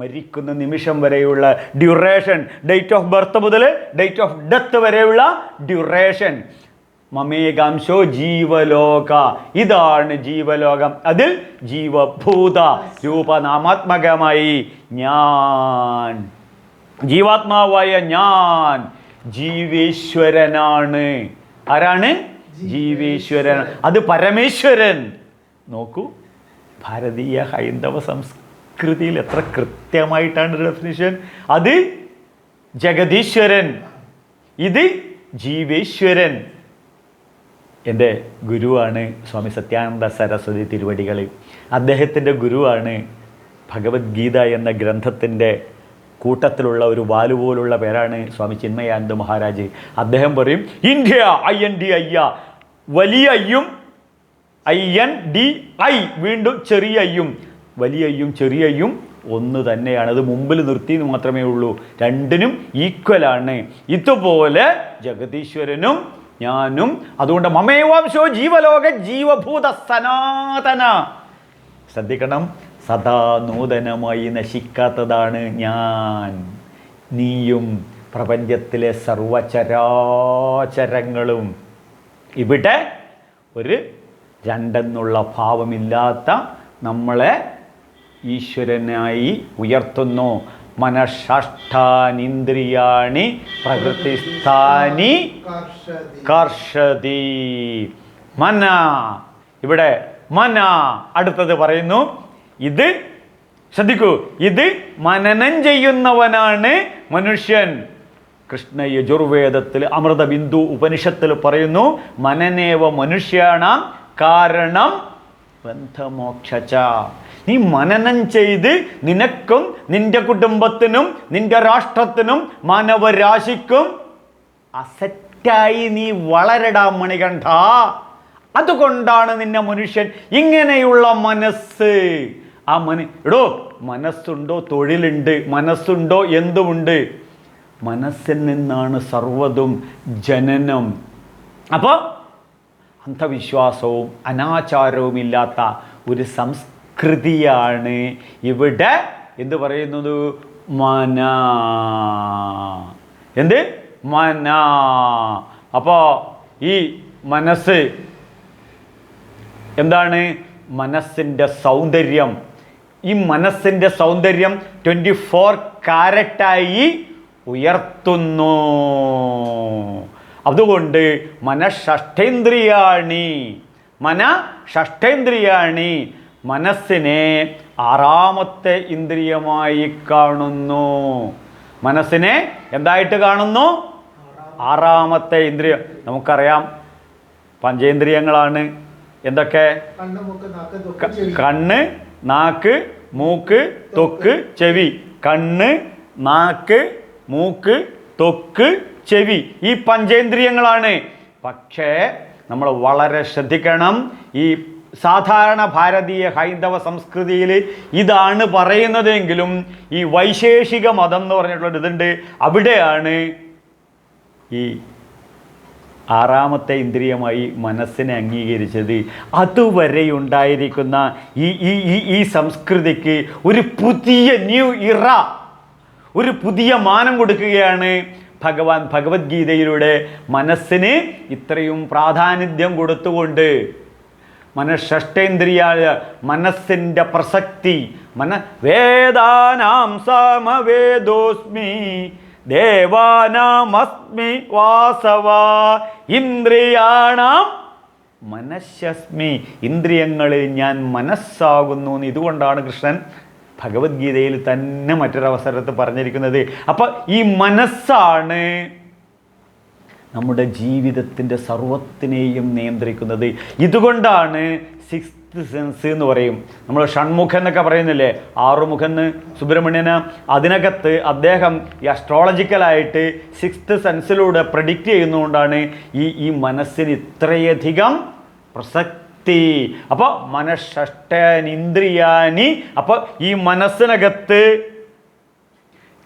മരിക്കുന്ന നിമിഷം വരെയുള്ള ഡ്യൂറേഷൻ, ഡേറ്റ് ഓഫ് ബർത്ത് മുതൽ ഡേറ്റ് ഓഫ് ഡെത്ത് വരെയുള്ള ഡ്യൂറേഷൻ. മമേകാംശോ ജീവലോക, ഇതാണ് ജീവലോകം. അതിൽ ജീവഭൂത രൂപനാമാത്മകമായി ഞാൻ, ജീവാത്മാവായ ഞാൻ ജീവേശ്വരനാണ്. ആരാണ്? ജീവേശ്വരൻ. അത് പരമേശ്വരൻ. നോക്കൂ, ഭാരതീയ ഹൈന്ദവ സംസ്കൃതിയിൽ എത്ര കൃത്യമായിട്ടാണ് ഡെഫിനിഷൻ. അത് ജഗദീശ്വരൻ, ഇത് ജീവേശ്വരൻ. എൻ്റെ ഗുരുവാണ് സ്വാമി സത്യാനന്ദ സരസ്വതി തിരുവടികൾ. അദ്ദേഹത്തിൻ്റെ ഗുരുവാണ് ഭഗവത്ഗീത എന്ന ഗ്രന്ഥത്തിൻ്റെ കൂട്ടത്തിലുള്ള ഒരു വാലുപോലുള്ള പേരാണ് സ്വാമി ചിന്മയാനന്ദ മഹാരാജ്. അദ്ദേഹം പറയും, ഇന്ത്യ INDIയ, വലിയ അയ്യും INDI, വീണ്ടും ചെറിയ അയ്യും. വലിയ അയ്യും ചെറിയ അയ്യും ഒന്ന് തന്നെയാണ്. അത് മുമ്പിൽ നിർത്തിയെന്ന് മാത്രമേ ഉള്ളൂ. രണ്ടിനും ഈക്വലാണ്. ഇതുപോലെ ജഗദീശ്വരനും ഞാനും. അതുകൊണ്ട് മമേവാംശോ ജീവലോക ജീവഭൂത സനാതന. ശ്രദ്ധിക്കണം, സദാ നൂതനമായി നശിക്കാത്തതാണ് ഞാൻ, നീയും, പ്രപഞ്ചത്തിലെ സർവചരാചരങ്ങളും. ഇവിടെ ഒരു രണ്ടെന്നുള്ള ഭാവമില്ലാത്ത നമ്മളെ ഈശ്വരനായി ഉയർത്തുന്നു. മനഃഷ്ഠാനീന്ദ്രിയാണി പ്രകൃതിസ്ഥാനി കർഷതി. മന, ഇവിടെ മന അടുത്തത് പറയുന്നു. ഇത് ശ്രദ്ധിക്കൂ, ഇത് മനനം ചെയ്യുന്നവനാണ് മനുഷ്യൻ. കൃഷ്ണ യജുർവേദത്തിൽ അമൃതബിന്ദു ഉപനിഷത്തിൽ പറയുന്നു, മനനേവ മനുഷ്യാണാം കാരണം ബന്ധമോക്ഷച. നീ മനനം ചെയ്ത് നിനക്കും നിന്റെ കുടുംബത്തിനും നിന്റെ രാഷ്ട്രത്തിനും മാനവരാശിക്കും അസറ്റായി നീ വളരടാ മണികണ്ഠ. അതുകൊണ്ടാണ് നിന്നെ മനുഷ്യൻ ഇങ്ങനെയുള്ള മനസ്സ്. ആ എടോ, മനസ്സുണ്ടോ തൊഴിലുണ്ട്, മനസ്സുണ്ടോ എന്തുമുണ്ട്. മനസ്സിൽ നിന്നാണ് സർവ്വതും ജനനം. അപ്പോൾ അന്ധവിശ്വാസവും അനാചാരവും ഇല്ലാത്ത ഒരു സംസ്കൃതിയാണ് ഇവിടെ എന്ത് പറയുന്നത്? മന. എന്ത്? മന. അപ്പോൾ ഈ മനസ്സ് എന്താണ്? മനസ്സിൻ്റെ സൗന്ദര്യം. ഈ മനസ്സിൻ്റെ സൗന്ദര്യം 24 കാരറ്റായി ഉയർത്തുന്നു. അതുകൊണ്ട് മനഃഷ്ഠേന്ദ്രിയാണി, മനസ്സിനെ 6ാമത്തെ ഇന്ദ്രിയമായി കാണുന്നു. മനസ്സിനെ എന്തായിട്ട് കാണുന്നു? 6ാമത്തെ ഇന്ദ്രിയം. നമുക്കറിയാം പഞ്ചേന്ദ്രിയങ്ങളാണ് എന്തൊക്കെ? കണ്ണ്, നാക്ക്, മൂക്ക്, ത്വക്ക്, ചെവി. കണ്ണ്, നാക്ക്, മൂക്ക്, ത്വക്ക്, ചെവി, ഈ പഞ്ചേന്ദ്രിയങ്ങളാണ്. പക്ഷേ നമ്മൾ വളരെ ശ്രദ്ധിക്കണം. ഈ സാധാരണ ഭാരതീയ ഹൈന്ദവ സംസ്കൃതിയിൽ ഇതാണ് പറയുന്നതെങ്കിലും ഈ വൈശേഷിക മതം എന്ന് പറഞ്ഞിട്ടുള്ള ഇതുണ്ട്. അവിടെയാണ് ഈ 6ാമത്തെ ഇന്ദ്രിയമായി മനസ്സിനെ അംഗീകരിച്ചത്. അതുവരെ ഉണ്ടായിരിക്കുന്ന ഈ സംസ്കൃതിക്ക് ഒരു പുതിയ ന്യൂ ഇറ, ഒരു പുതിയ മാനം കൊടുക്കുകയാണ് ഭഗവാൻ ഭഗവത്ഗീതയിലൂടെ. മനസ്സിന് ഇത്രയും പ്രാധാന്യം കൊടുത്തുകൊണ്ട് മനഃഷ്ഠേന്ദ്രിയായ മനസ്സിൻ്റെ പ്രസക്തി. വേദാനാം സമവേദോസ്മി ദേവാനാമസ്മി വാസവ ഇന്ദ്രിയാണാം മനസ്സ്യസ്മി. ഇന്ദ്രിയങ്ങളിൽ ഞാൻ മനസ്സാകുന്നു. ഇതുകൊണ്ടാണ് കൃഷ്ണൻ ഭഗവത്ഗീതയിൽ തന്നെ മറ്റൊരവസരത്തിൽ പറഞ്ഞിരിക്കുന്നത്. അപ്പം ഈ മനസ്സാണ് നമ്മുടെ ജീവിതത്തിൻ്റെ സർവത്തിനെയും നിയന്ത്രിക്കുന്നത്. ഇതുകൊണ്ടാണ് 6th സെൻസ് എന്ന് പറയും. നമ്മൾ ഷൺമുഖൻ എന്നൊക്കെ പറയുന്നില്ലേ, 6 മുഖന്ന് സുബ്രഹ്മണ്യന്. അതിനകത്ത് അദ്ദേഹം ഈ അസ്ട്രോളജിക്കലായിട്ട് 6th സെൻസിലൂടെ പ്രഡിക്റ്റ് ചെയ്യുന്നതുകൊണ്ടാണ് ഈ മനസ്സിന് ഇത്രയധികം പ്രസക്തി. അപ്പോൾ മനഃഷ്ഠേന്ദ്രിയാണി. അപ്പോൾ ഈ മനസ്സിനകത്ത്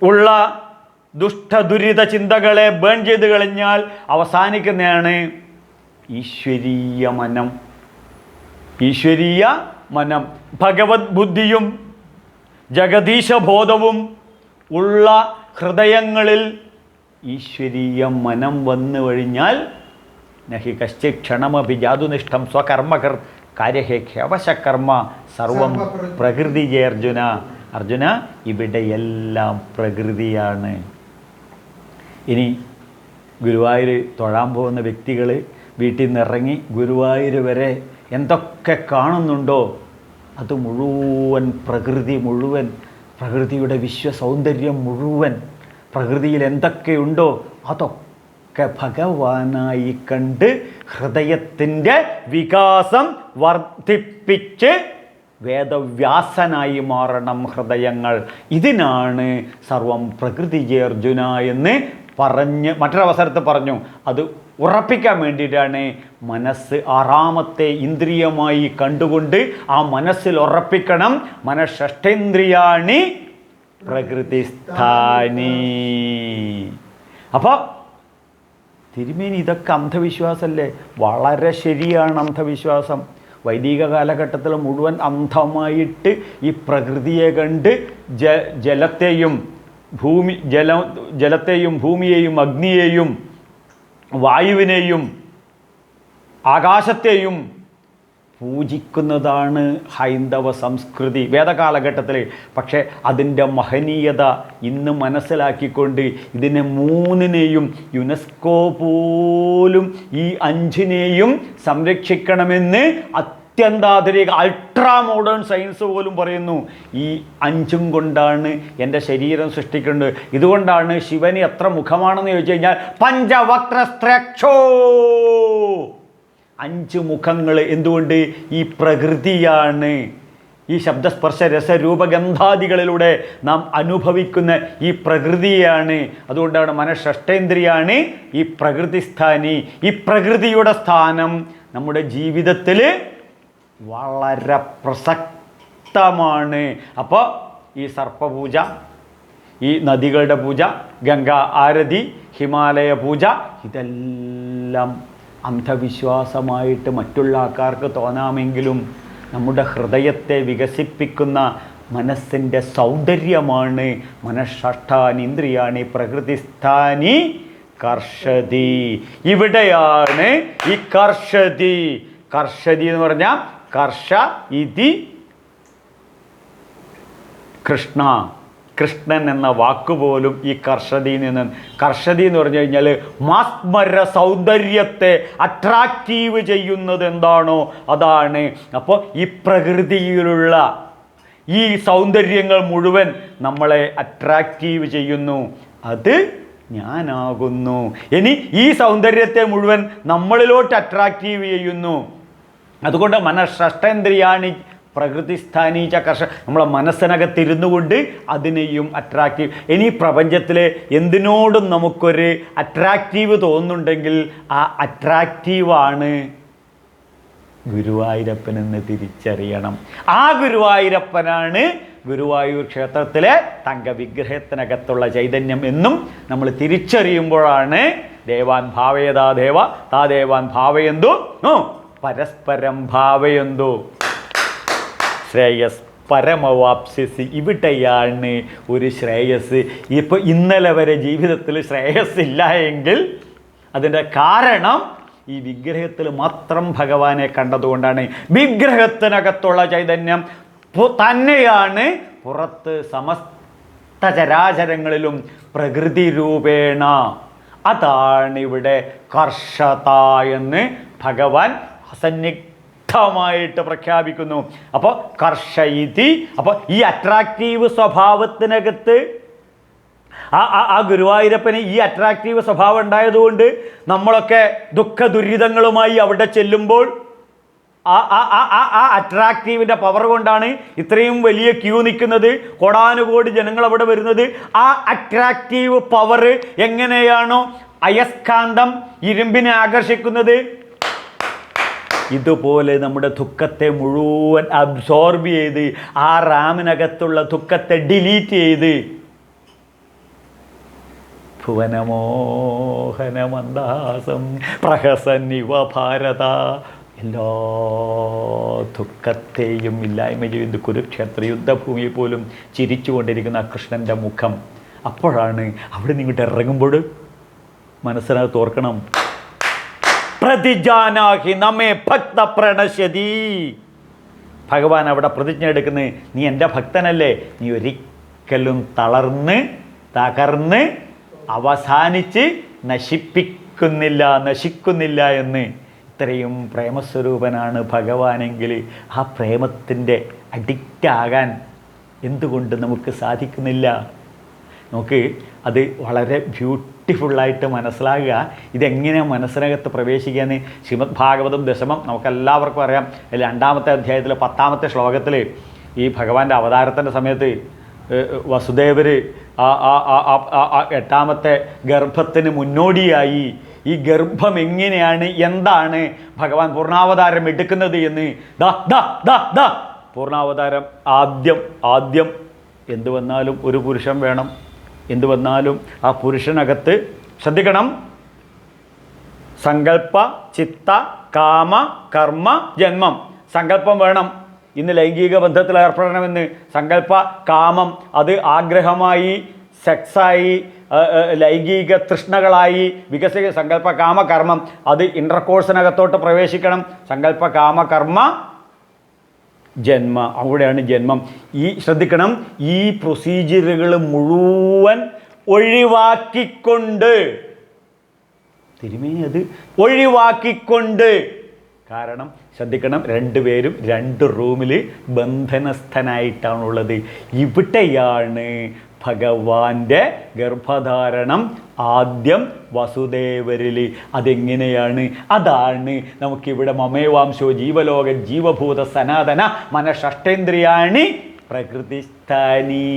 ഉള്ള ദുഷ്ടദുരിത ചിന്തകളെ ബേൺ ചെയ്ത് കഴിഞ്ഞാൽ അവസാനിക്കുന്നതാണ് ഈശ്വരീയ മനം. ഈശ്വരീയ മനം, ഭഗവത് ബുദ്ധിയും ജഗദീശബോധവും ഉള്ള ഹൃദയങ്ങളിൽ ഈശ്വരീയ മനം വന്നു കഴിഞ്ഞാൽ നഹി കശ്ചിത് ക്ഷണമപി ജാതുനിഷ്ഠം സ്വകർമ്മകർ കാര്യഹേഖ്യവശകർമ്മ സർവം പ്രകൃതിയേ അർജുന. അർജുന, ഇവിടെയെല്ലാം പ്രകൃതിയാണ്. ഇനി ഗുരുവായൂർ തൊഴാൻ പോകുന്ന വ്യക്തികൾ വീട്ടിൽ നിന്ന് ഇറങ്ങി ഗുരുവായൂർ വരെ എന്തൊക്കെ കാണുന്നുണ്ടോ അത് മുഴുവൻ പ്രകൃതി മുഴുവൻ, പ്രകൃതിയുടെ വിശ്വസൗന്ദര്യം മുഴുവൻ, പ്രകൃതിയിൽ എന്തൊക്കെയുണ്ടോ അതൊക്കെ ഭഗവാനായി കണ്ട് ഹൃദയത്തിൻ്റെ വികാസം വർദ്ധിപ്പിച്ച് വേദവ്യാസനായി മാറണം ഹൃദയങ്ങൾ. ഇതിനാണ് സർവം പ്രകൃതിജേ അർജുന എന്ന് പറഞ്ഞ് മറ്റൊരവസരത്തിൽ പറഞ്ഞു. അത് ഉറപ്പിക്കാൻ വേണ്ടിയിട്ടാണ് മനസ്സ് ആറാമത്തെ ഇന്ദ്രിയമായി കണ്ടുകൊണ്ട് ആ മനസ്സിൽ ഉറപ്പിക്കണം. മനഃഷഷ്ടേന്ദ്രിയാണി പ്രകൃതിസ്ഥാനി. അപ്പോൾ തിരുമേനി ഇതൊക്കെ അന്ധവിശ്വാസമല്ലേ? വളരെ ശരിയാണ് അന്ധവിശ്വാസം. വൈദിക കാലഘട്ടത്തിൽ മുഴുവൻ അന്ധമായിട്ട് ഈ പ്രകൃതിയെ കണ്ട് ജലത്തെയും ഭൂമിയെയും അഗ്നിയെയും വായുവിനെയും ആകാശത്തെയും പൂജിക്കുന്നതാണ് ഹൈന്ദവ സംസ്കൃതി വേദകാലഘട്ടത്തിൽ. പക്ഷേ അതിൻ്റെ മഹനീയത ഇന്ന് മനസ്സിലാക്കിക്കൊണ്ട് ഇതിനെ മൂന്നിനെയും യുനെസ്കോ പോലും ഈ അഞ്ചിനെയും സംരക്ഷിക്കണമെന്ന് അത്യന്താധുനിക അൾട്രാ മോഡേൺ സയൻസ് പോലും പറയുന്നു. ഈ അഞ്ചും കൊണ്ടാണ് എൻ്റെ ശരീരം സൃഷ്ടിക്കേണ്ടത്. ഇതുകൊണ്ടാണ് ശിവന് എത്ര മുഖമാണെന്ന് ചോദിച്ചു കഴിഞ്ഞാൽ പഞ്ചവക്രസ്ത്രക്ഷോ, 5 മുഖങ്ങൾ. എന്തുകൊണ്ട്? ഈ പ്രകൃതിയാണ്. ഈ ശബ്ദസ്പർശ രസരൂപഗന്ധാദികളിലൂടെ നാം അനുഭവിക്കുന്ന ഈ പ്രകൃതിയാണ്. അതുകൊണ്ടാണ് മനഃഷഷ്ടേന്ദ്രിയാണ് ഈ പ്രകൃതിസ്ഥാനി. ഈ പ്രകൃതിയുടെ സ്ഥാനം നമ്മുടെ ജീവിതത്തിൽ വളരെ പ്രസക്തമാണ്. അപ്പോൾ ഈ സർപ്പപൂജ, ഈ നദികളുടെ പൂജ, ഗംഗാ ആരതി, ഹിമാലയ പൂജ, ഇതെല്ലാം അന്ധവിശ്വാസമായിട്ട് മറ്റുള്ള ആൾക്കാർക്ക് തോന്നാമെങ്കിലും നമ്മുടെ ഹൃദയത്തെ വികസിപ്പിക്കുന്ന മനസ്സിൻ്റെ സൗന്ദര്യമാണ്. മനഃഷഷ്ടാനീന്ദ്രിയാണി പ്രകൃതിസ്ഥാനി കർഷതി. ഇവിടെയാണ് ഈ കർഷതി. കർഷതി എന്ന് പറഞ്ഞാൽ കർഷ ഇതി കൃഷ്ണ, കൃഷ്ണൻ എന്ന വാക്കുപോലും ഈ കർഷതിയിൽ നിന്ന്. കർഷതി എന്ന് പറഞ്ഞു കഴിഞ്ഞാൽ മാസ്മര സൗന്ദര്യത്തെ അട്രാക്റ്റീവ് ചെയ്യുന്നത് എന്താണോ അതാണ്. അപ്പോൾ ഈ പ്രകൃതിയിലുള്ള ഈ സൗന്ദര്യങ്ങൾ മുഴുവൻ നമ്മളെ അട്രാക്റ്റീവ് ചെയ്യുന്നു. അത് ഞാനാകുന്നു. ഇനി ഈ സൗന്ദര്യത്തെ മുഴുവൻ നമ്മളിലോട്ട് അട്രാക്റ്റീവ് ചെയ്യുന്നു. അതുകൊണ്ട് മനഃഷഷ്ടേന്ദ്രിയാണി പ്രകൃതിസ്ഥാനീച്ച നമ്മളെ മനസ്സിനകത്തിരുന്നു കൊണ്ട് അതിനെയും അട്രാക്റ്റീവ്. ഇനി പ്രപഞ്ചത്തിലെ എന്തിനോടും നമുക്കൊരു അട്രാക്റ്റീവ് തോന്നുന്നുണ്ടെങ്കിൽ ആ അട്രാക്റ്റീവാണ് ഗുരുവായൂരപ്പനെന്ന് തിരിച്ചറിയണം. ആ ഗുരുവായൂരപ്പനാണ് ഗുരുവായൂർ ക്ഷേത്രത്തിലെ തങ്കവിഗ്രഹത്തിനകത്തുള്ള ചൈതന്യം എന്നും നമ്മൾ തിരിച്ചറിയുമ്പോഴാണ് ദേവാൻ ഭാവയതാ ദേവ താ ദേവാൻ ഭാവയന്തു പരസ്പരം ഭാവയന്തു ശ്രേയസ് പരമവാപ്സ്യസി. ഇവിടെയാണ് ഒരു ശ്രേയസ്. ഇപ്പോൾ ഇന്നലെ വരെ ജീവിതത്തിൽ ശ്രേയസ് ഇല്ല എങ്കിൽ അതിൻ്റെ കാരണം ഈ വിഗ്രഹത്തിൽ മാത്രം ഭഗവാനെ കണ്ടതുകൊണ്ടാണ്. വിഗ്രഹത്തിനകത്തുള്ള ചൈതന്യം തന്നെയാണ് പുറത്ത് സമസ്ത ചരാചരങ്ങളിലും പ്രകൃതി രൂപേണ. അതാണ് ഇവിടെ കർഷത എന്ന് ഭഗവാൻ അസന്നിഗ്ധമായിട്ട് പ്രഖ്യാപിക്കുന്നു. അപ്പോൾ കർഷയിതി. അപ്പോൾ ഈ അട്രാക്റ്റീവ് സ്വഭാവത്തിനകത്ത് ആ ഗുരുവായൂരപ്പന് ഈ അട്രാക്റ്റീവ് സ്വഭാവം ഉണ്ടായതുകൊണ്ട് നമ്മളൊക്കെ ദുഃഖ ദുരിതങ്ങളുമായി അവിടെ ചെല്ലുമ്പോൾ ആ അട്രാക്റ്റീവിൻ്റെ പവർ കൊണ്ടാണ് ഇത്രയും വലിയ ക്യൂ നിൽക്കുന്നത്, കോടാനുകോടി ജനങ്ങൾ അവിടെ വരുന്നത്. ആ അട്രാക്റ്റീവ് പവർ എങ്ങനെയാണോ അയസ്കാന്തം ഇരുമ്പിനെ ആകർഷിക്കുന്നത്, ഇതുപോലെ നമ്മുടെ ദുഃഖത്തെ മുഴുവൻ അബ്സോർബ് ചെയ്ത് ആ റാമിനകത്തുള്ള ദുഃഖത്തെ ഡിലീറ്റ് ചെയ്ത് ഭുവനമോഹനമന്ദാസം പ്രഹസന്നിവ ഭാരത. എല്ലാ ദുഃഖത്തെയും ഇല്ലായ്മ ചെയ്യുന്ന കുരുക്ഷേത്ര യുദ്ധഭൂമിയിൽ പോലും ചിരിച്ചുകൊണ്ടിരിക്കുന്ന കൃഷ്ണൻ്റെ മുഖം. അപ്പോഴാണ് അവിടെ നിന്നിട്ട് ഇറങ്ങുമ്പോൾ മനസ്സിനകത്ത് ഓർക്കണം, പ്രതിജാനാഹി നമ്മെ ഭക്ത പ്രണശ്യതി. ഭഗവാൻ അവിടെ പ്രതിജ്ഞ എടുക്കുന്നത്, നീ എൻ്റെ ഭക്തനല്ലേ, നീ ഒരിക്കലും തകർന്ന് അവസാനിച്ച് നശിക്കുന്നില്ല എന്ന്. ഇത്രയും പ്രേമസ്വരൂപനാണ് ഭഗവാനെങ്കിൽ ആ പ്രേമത്തിൻ്റെ അഡിക്റ്റാകാൻ എന്തുകൊണ്ട് നമുക്ക് സാധിക്കുന്നില്ല? നമുക്ക് അത് വളരെ ബ്യൂട്ടിഫുള്ളായിട്ട് മനസ്സിലാകുക. ഇതെങ്ങനെ മനസ്സിനകത്ത് പ്രവേശിക്കാന്ന് ശ്രീമദ് ഭാഗവതം ദശമം നമുക്കെല്ലാവർക്കും അറിയാം. 2-ാമത്തെ അധ്യായത്തിൽ 10-ാമത്തെ ശ്ലോകത്തിൽ ഈ ഭഗവാന്റെ അവതാരത്തിൻ്റെ സമയത്ത് വസുദേവർ 8-ാമത്തെ ഗർഭത്തിന് മുന്നോടിയായി ഈ ഗർഭം എങ്ങനെയാണ്, എന്താണ് ഭഗവാൻ പൂർണ്ണാവതാരം എടുക്കുന്നത് എന്ന് പൂർണ്ണാവതാരം ആദ്യം എന്തു വന്നാലും ഒരു പുരുഷൻ വേണം. എന്തു വന്നാലും ആ പുരുഷനകത്ത് ശ്രദ്ധിക്കണം, സങ്കല്പ ചിത്ത കാമ കർമ്മ ജന്മം. സങ്കല്പം വേണം, ഇന്ന് ലൈംഗിക ബന്ധത്തിൽ ഏർപ്പെടണമെന്ന്. സങ്കല്പ കാമം, അത് ആഗ്രഹമായി, സെക്സായി, ലൈംഗിക തൃഷ്ണകളായി വികസിക്കുക. സങ്കല്പ കാമ കർമ്മം, അത് ഇൻ്റർകോഴ്സിനകത്തോട്ട് പ്രവേശിക്കണം. സങ്കല്പ കാമ കർമ്മ ജന്മ, അവിടെയാണ് ജന്മം. ശ്രദ്ധിക്കണം, ഈ പ്രൊസീജിയറുകൾ മുഴുവൻ ഒഴിവാക്കിക്കൊണ്ട് തിരുമേനി അത് ഒഴിവാക്കിക്കൊണ്ട്. കാരണം ശ്രദ്ധിക്കണം, രണ്ടുപേരും 2 റൂമിൽ ബന്ധനസ്ഥനായിട്ടാണുള്ളത്. ഇവിടെയാണ് ഭഗവാന്റെ ഗർഭധാരണം ആദ്യം വസുദേവരിൽ. അതെങ്ങനെയാണ്? അതാണ് നമുക്കിവിടെ മമേവാംശോ ജീവലോക ജീവഭൂത സനാതന മനഃഷ്ഠേന്ദ്രിയാണി പ്രകൃതിസ്ഥാനീ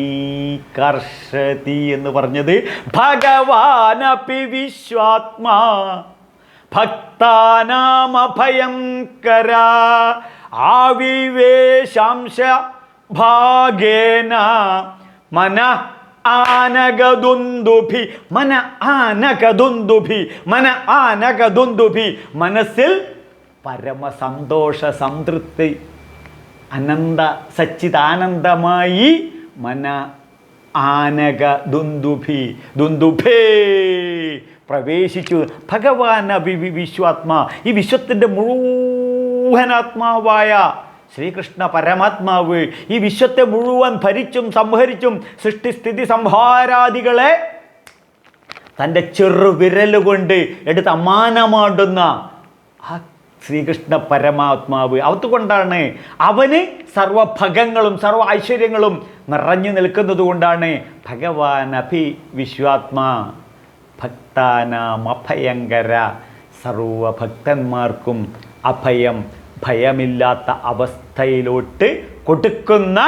കർഷതി എന്ന് പറഞ്ഞത്. ഭഗവാനപി വിശ്വാത്മാ ഭക്താനാമഭയങ്കര ആവിവേശാംശ ഭാഗേന മന ആനകദുന്ദുഭി മനസ്സിൽ പരമസന്തോഷ സംതൃപ്തി അനന്ത സച്ചിദാനന്ദമായി മന ആനക ദുന്ദുഭേ പ്രവേശിച്ചു. ഭഗവാൻ വിശ്വാത്മാ, ഈ വിശ്വത്തിൻ്റെ മുഴുവനാത്മാവായ ശ്രീകൃഷ്ണ പരമാത്മാവ് ഈ വിശ്വത്തെ മുഴുവൻ ഭരിച്ചും സംഹരിച്ചും സൃഷ്ടിസ്ഥിതി സംഹാരാദികളെ തൻ്റെ ചെറുവിരലുകൊണ്ട് എടുത്ത് അമാനമാടുന്ന ആ ശ്രീകൃഷ്ണ പരമാത്മാവ്. അതുകൊണ്ടാണ് അവന് സർവഭഗങ്ങളും സർവ ഐശ്വര്യങ്ങളും നിറഞ്ഞു നിൽക്കുന്നത് കൊണ്ടാണ് ഭഗവാൻ അഭി വിശ്വാത്മാ ഭക്താനാം അഭയങ്കര, സർവഭക്തന്മാർക്കും അഭയം ഭയമില്ലാത്ത അവസ്ഥയിലോട്ട് കൊടുക്കുന്ന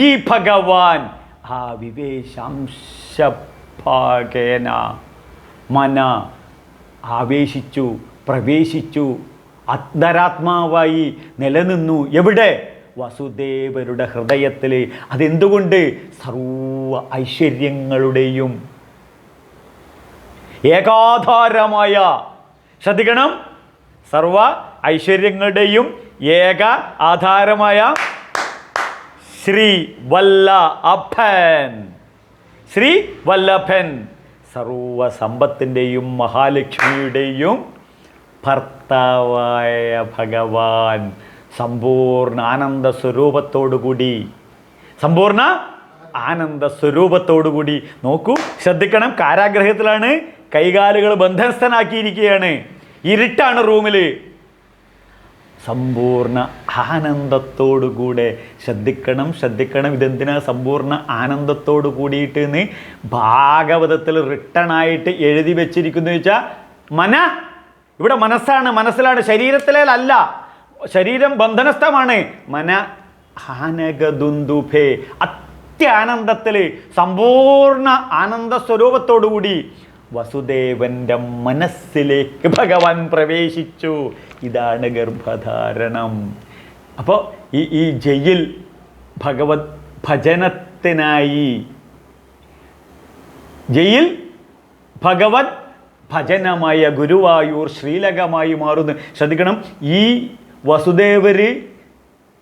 ഈ ഭഗവാൻ ആ വിവേശാംശഭാഗേന മന ആവേശിച്ചു, പ്രവേശിച്ചു, അന്തരാത്മാവായി നിലനിന്നു. എവിടെ? വസുദേവരുടെ ഹൃദയത്തിൽ. അതെന്തുകൊണ്ട്? സർവ ഐശ്വര്യങ്ങളുടെയും ഏകാധാരമായ, ശ്രദ്ധിക്കണം, സർവ ഐശ്വര്യങ്ങളുടെയും ഏക ആധാരമായ ശ്രീ വല്ലഭൻ, സർവ സമ്പത്തിൻ്റെയും മഹാലക്ഷ്മിയുടെയും ഭർത്താവായ ഭഗവാൻ സമ്പൂർണ്ണ ആനന്ദ സ്വരൂപത്തോടുകൂടി നോക്കൂ, ശ്രദ്ധിക്കണം. കാരാഗ്രഹത്തിലാണ്, കൈകാലുകൾ ബന്ധനസ്ഥനാക്കിയിരിക്കുകയാണ്, ഇരുട്ടാണ് റൂമിൽ. സമ്പൂർണ്ണ ആനന്ദത്തോടുകൂടെ ശ്രദ്ധിക്കണം. ഇതെന്തിനാ സമ്പൂർണ്ണ ആനന്ദത്തോടു കൂടിയിട്ട് എന്ന് ഭാഗവതത്തിൽ റിട്ടണായിട്ട് എഴുതി വെച്ചിരിക്കുന്നു വെച്ചാൽ, ഇവിടെ മനസ്സിലാണ്, ശരീരത്തിലല്ല. ശരീരം ബന്ധനസ്ഥമാണ്. മന ആനകദുന്ദുഭേ, അത്യാനന്ദത്തിൽ സമ്പൂർണ്ണ ആനന്ദ സ്വരൂപത്തോടുകൂടി വസുദേവൻ്റെ മനസ്സിലേക്ക് ഭഗവാൻ പ്രവേശിച്ചു. ഇതാണ് ഗർഭധാരണം. അപ്പോൾ ഈ ജയിൽ ഭഗവത് ഭജനത്തിനായി, ജയിൽ ഭഗവത് ഭജനമായ ഗുരുവായൂർ ശ്രീലകമായി മാറുന്നു. ശ്രദ്ധിക്കണം, ഈ വസുദേവർ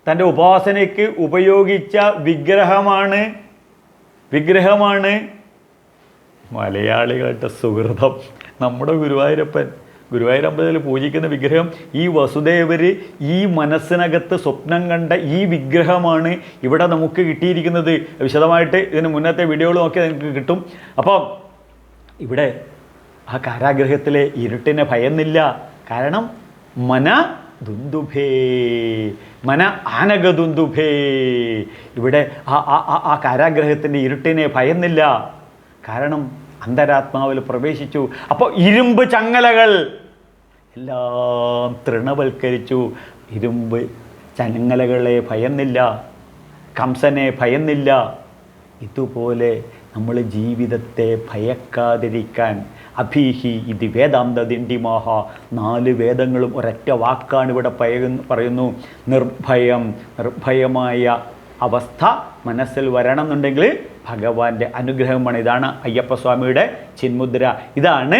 തൻ്റെ ഉപാസനയ്ക്ക് ഉപയോഗിച്ച വിഗ്രഹമാണ് മലയാളികളുടെ സുഹൃതം. നമ്മുടെ ഗുരുവായൂരമ്പലത്തിൽ പൂജിക്കുന്ന വിഗ്രഹം ഈ വസുദേവർ ഈ മനസ്സിനകത്ത് സ്വപ്നം കണ്ട ഈ വിഗ്രഹമാണ് ഇവിടെ നമുക്ക് കിട്ടിയിരിക്കുന്നത്. വിശദമായിട്ട് ഇതിന് മുന്നത്തെ വീഡിയോകൾ നോക്കിയാൽ നിങ്ങൾക്ക് കിട്ടും. അപ്പം ഇവിടെ ആ കാരാഗ്രഹത്തിലെ ഇരുട്ടിനെ ഭയന്നില്ല. കാരണം മന ആനഗദുന്ദുഭേ. ഇവിടെ ആ കാരാഗ്രഹത്തിൻ്റെ ഇരുട്ടിനെ ഭയന്നില്ല. കാരണം അന്തരാത്മാവിൽ പ്രവേശിച്ചു. അപ്പോൾ ഇരുമ്പ് ചങ്ങലകൾ എല്ലാം തൃണവൽക്കരിച്ചു. ഇരുമ്പ് ചങ്ങലകളെ ഭയന്നില്ല, കംസനെ ഭയന്നില്ല. ഇതുപോലെ നമ്മൾ ജീവിതത്തെ ഭയക്കാതിരിക്കാൻ അഭീഹി ഇത് വേദാന്തദിണ്ടിമാഹ, 4 വേദങ്ങളും ഒരൊറ്റ വാക്കാണ് ഇവിടെ പറയുന്നു. നിർഭയമായ അവസ്ഥ മനസ്സിൽ വരണം എന്നുണ്ടെങ്കിൽ ഭഗവാന്റെ അനുഗ്രഹമാണ്. ഇതാണ് അയ്യപ്പസ്വാമിയുടെ ചിന്മുദ്ര, ഇതാണ്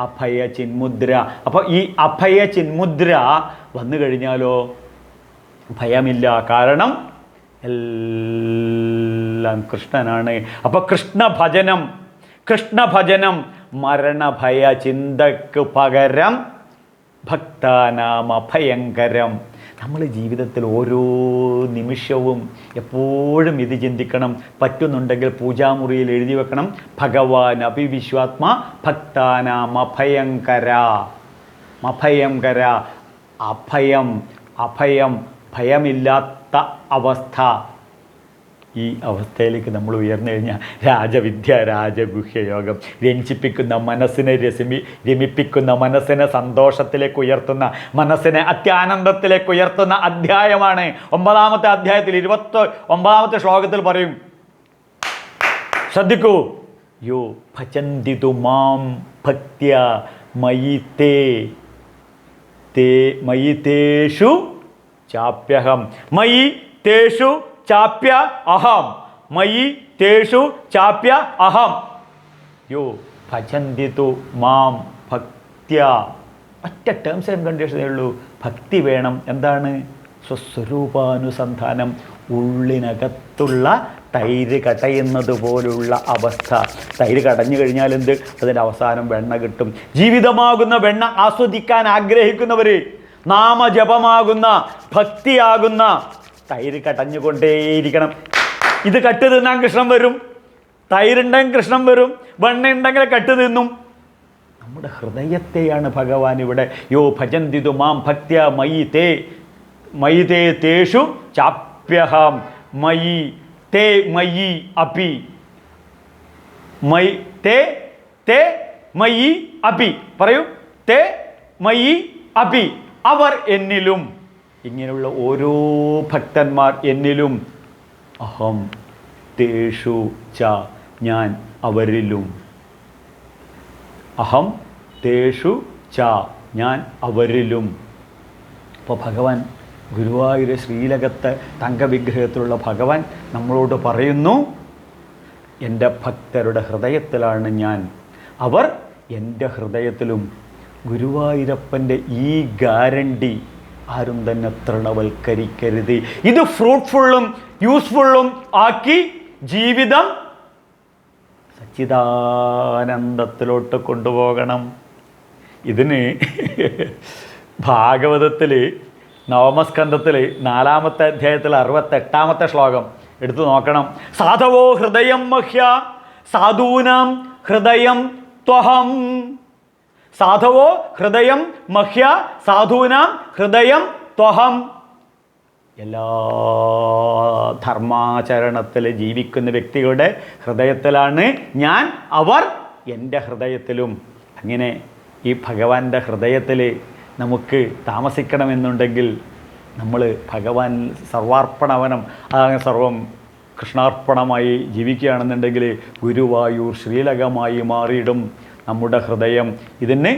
അഭയ ചിന്മുദ്ര. അപ്പോൾ ഈ അഭയ ചിന്മുദ്ര വന്നു കഴിഞ്ഞാലോ ഭയമില്ല. കാരണം എല്ലാം കൃഷ്ണനാണ്. അപ്പോൾ കൃഷ്ണഭജനം മരണഭയ ചിന്തക്ക് പകരം ഭക്താനാമ ഭയങ്കരം. നമ്മൾ ജീവിതത്തിൽ ഓരോ നിമിഷവും എപ്പോഴും ഇത് ചിന്തിക്കണം. പറ്റുന്നുണ്ടെങ്കിൽ പൂജാമുറിയിൽ എഴുതി വെക്കണം, ഭഗവാൻ അഭിവിശ്വാത്മാ ഭക്താനാം അഭയങ്കര. അഭയം ഭയമില്ലാത്ത അവസ്ഥ. ഈ അവസ്ഥയിലേക്ക് നമ്മൾ ഉയർന്നു കഴിഞ്ഞാൽ രാജവിദ്യ രാജഗുഹ്യയോഗം രഞ്ജിപ്പിക്കുന്ന മനസ്സിനെ രമിപ്പിക്കുന്ന മനസ്സിനെ സന്തോഷത്തിലേക്ക് ഉയർത്തുന്ന മനസ്സിനെ അത്യാനന്ദത്തിലേക്ക് ഉയർത്തുന്ന അധ്യായമാണ് 9-ാമത്തെ അധ്യായത്തിൽ 29-ാമത്തെ ശ്ലോകത്തിൽ പറയും. ശ്രദ്ധിക്കൂ, യോ ഭജന്തിതു മാം ഭക്ത്യ മയി തേഷു ചാപ്യഹം മയി തേഷു ചാപ്യ അഹം മയി തേഷു ചാപ്യ അഹം യോ ഭജന്തിതു മാം ഭക്ത്യ. ഒറ്റ ടേംസ് ആൻഡ് കണ്ടീഷനേ ഉള്ളൂ. ഭക്തി വേണം. എന്താണ്? സ്വസ്വരൂപാനുസന്ധാനം. ഉള്ളിനകത്തുള്ള തൈര് കടയുന്നത് പോലുള്ള അവസ്ഥ. തൈര് കടഞ്ഞു കഴിഞ്ഞാൽ എന്ത്? അതിൻ്റെ അവസാനം വെണ്ണ കിട്ടും. ജീവിതമാകുന്ന വെണ്ണ ആസ്വദിക്കാൻ ആഗ്രഹിക്കുന്നവർ, നാമജപമാകുന്ന ഭക്തിയാകുന്ന തൈര് കടഞ്ഞുകൊണ്ടേയിരിക്കണം. ഇത് കട്ട് തിന്നാൻ കൃഷ്ണൻ വരും. തൈരുണ്ടെങ്കിൽ കൃഷ്ണൻ വരും. വെണ്ണ ഉണ്ടെങ്കിൽ കട്ട് തിന്നും. നമ്മുടെ ഹൃദയത്തെയാണ് ഭഗവാൻ ഇവിടെ യോ ഭജന്തിതു മാം ഭക്ത്യ മയി തേ തേഷു ചാപ്യഹം മയി തേ മയി അപി തേ മയി അപി. പറയൂ, തേ മയി അപി. അവർ എന്നിലും. ഇങ്ങനെയുള്ള ഓരോ ഭക്തന്മാർ എന്നിലും. അഹം തേഷു ച, ഞാൻ അവരിലും. അഹം തേഷു ച, ഞാൻ അവരിലും. അപ്പോൾ ഭഗവാൻ ഗുരുവായൂർ ശ്രീലകത്ത് തങ്കവിഗ്രഹത്തിലുള്ള ഭഗവാൻ നമ്മളോട് പറയുന്നു, എൻ്റെ ഭക്തരുടെ ഹൃദയത്തിലാണ് ഞാൻ, അവർ എൻ്റെ ഹൃദയത്തിലും. ഗുരുവായൂരപ്പൻ്റെ ഈ ഗ്യാരണ്ടി ആരും തന്നെ തൃണവൽക്കരിക്കരുത്. ഇത് ഫ്രൂട്ട്ഫുള്ളും യൂസ്ഫുള്ളും ആക്കി ജീവിതം സച്ചിദാനന്ദത്തിലോട്ട് കൊണ്ടുപോകണം. ഇതിന് ഭാഗവതത്തിൽ 9ാം-സ്കന്ധത്തിൽ 4-ാമത്തെ അധ്യായത്തിൽ 68-ാമത്തെ ശ്ലോകം എടുത്തു നോക്കണം. സാധവോ ഹൃദയം മഹ്യ സാധൂനാം ഹൃദയം ത്വഹം. സാധവോ ഹൃദയം മഹ്യ സാധൂനാം ഹൃദയം ത്വഹം. എല്ലാ ധർമാചരണത്തിൽ ജീവിക്കുന്ന വ്യക്തികളുടെ ഹൃദയത്തിലാണ് ഞാൻ, അവർ എൻ്റെ ഹൃദയത്തിലും. അങ്ങനെ ഈ ഭഗവാന്റെ ഹൃദയത്തിൽ നമുക്ക് താമസിക്കണമെന്നുണ്ടെങ്കിൽ നമ്മൾ ഭഗവാൻ സർവാർപ്പണവനം, അങ്ങനെ സർവം കൃഷ്ണാർപ്പണമായി ജീവിക്കുകയാണെന്നുണ്ടെങ്കിൽ ഗുരുവായൂർ ശ്രീലകമായി മാറിയിടും നമ്മുടെ ഹൃദയം. ഇതിന്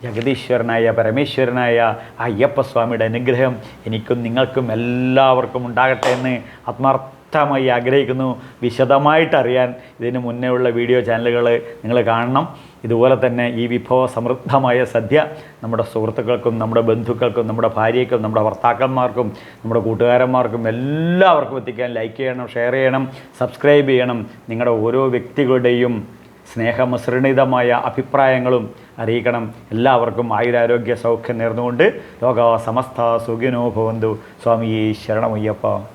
ജഗദീശ്വരനായ പരമേശ്വരനായ അയ്യപ്പസ്വാമിയുടെ അനുഗ്രഹം എനിക്കും നിങ്ങൾക്കും എല്ലാവർക്കും ഉണ്ടാകട്ടെ എന്ന് ആത്മാർത്ഥമായി ആഗ്രഹിക്കുന്നു. വിശദമായിട്ടറിയാൻ ഇതിന് മുന്നേ ഉള്ള വീഡിയോ ചാനലുകൾ നിങ്ങൾ കാണണം. ഇതുപോലെ തന്നെ ഈ വിഭവ സമൃദ്ധമായ സദ്യ നമ്മുടെ സുഹൃത്തുക്കൾക്കും നമ്മുടെ ബന്ധുക്കൾക്കും നമ്മുടെ ഭാര്യയ്ക്കും നമ്മുടെ ഭർത്താക്കന്മാർക്കും നമ്മുടെ കൂട്ടുകാരന്മാർക്കും എല്ലാവർക്കും എത്തിക്കാൻ ലൈക്ക് ചെയ്യണം, ഷെയർ ചെയ്യണം, സബ്സ്ക്രൈബ് ചെയ്യണം. നിങ്ങളുടെ ഓരോ വ്യക്തികളുടെയും സ്നേഹമിശ്രിതമായ അഭിപ്രായങ്ങളും അറിയിക്കണം. എല്ലാവർക്കും ആയുരാരോഗ്യ സൗഖ്യം നേർന്നുകൊണ്ട് ലോക സമസ്ത സുഖിനോ ഭവന്തു. സ്വാമിയേ ശരണമയ്യപ്പ.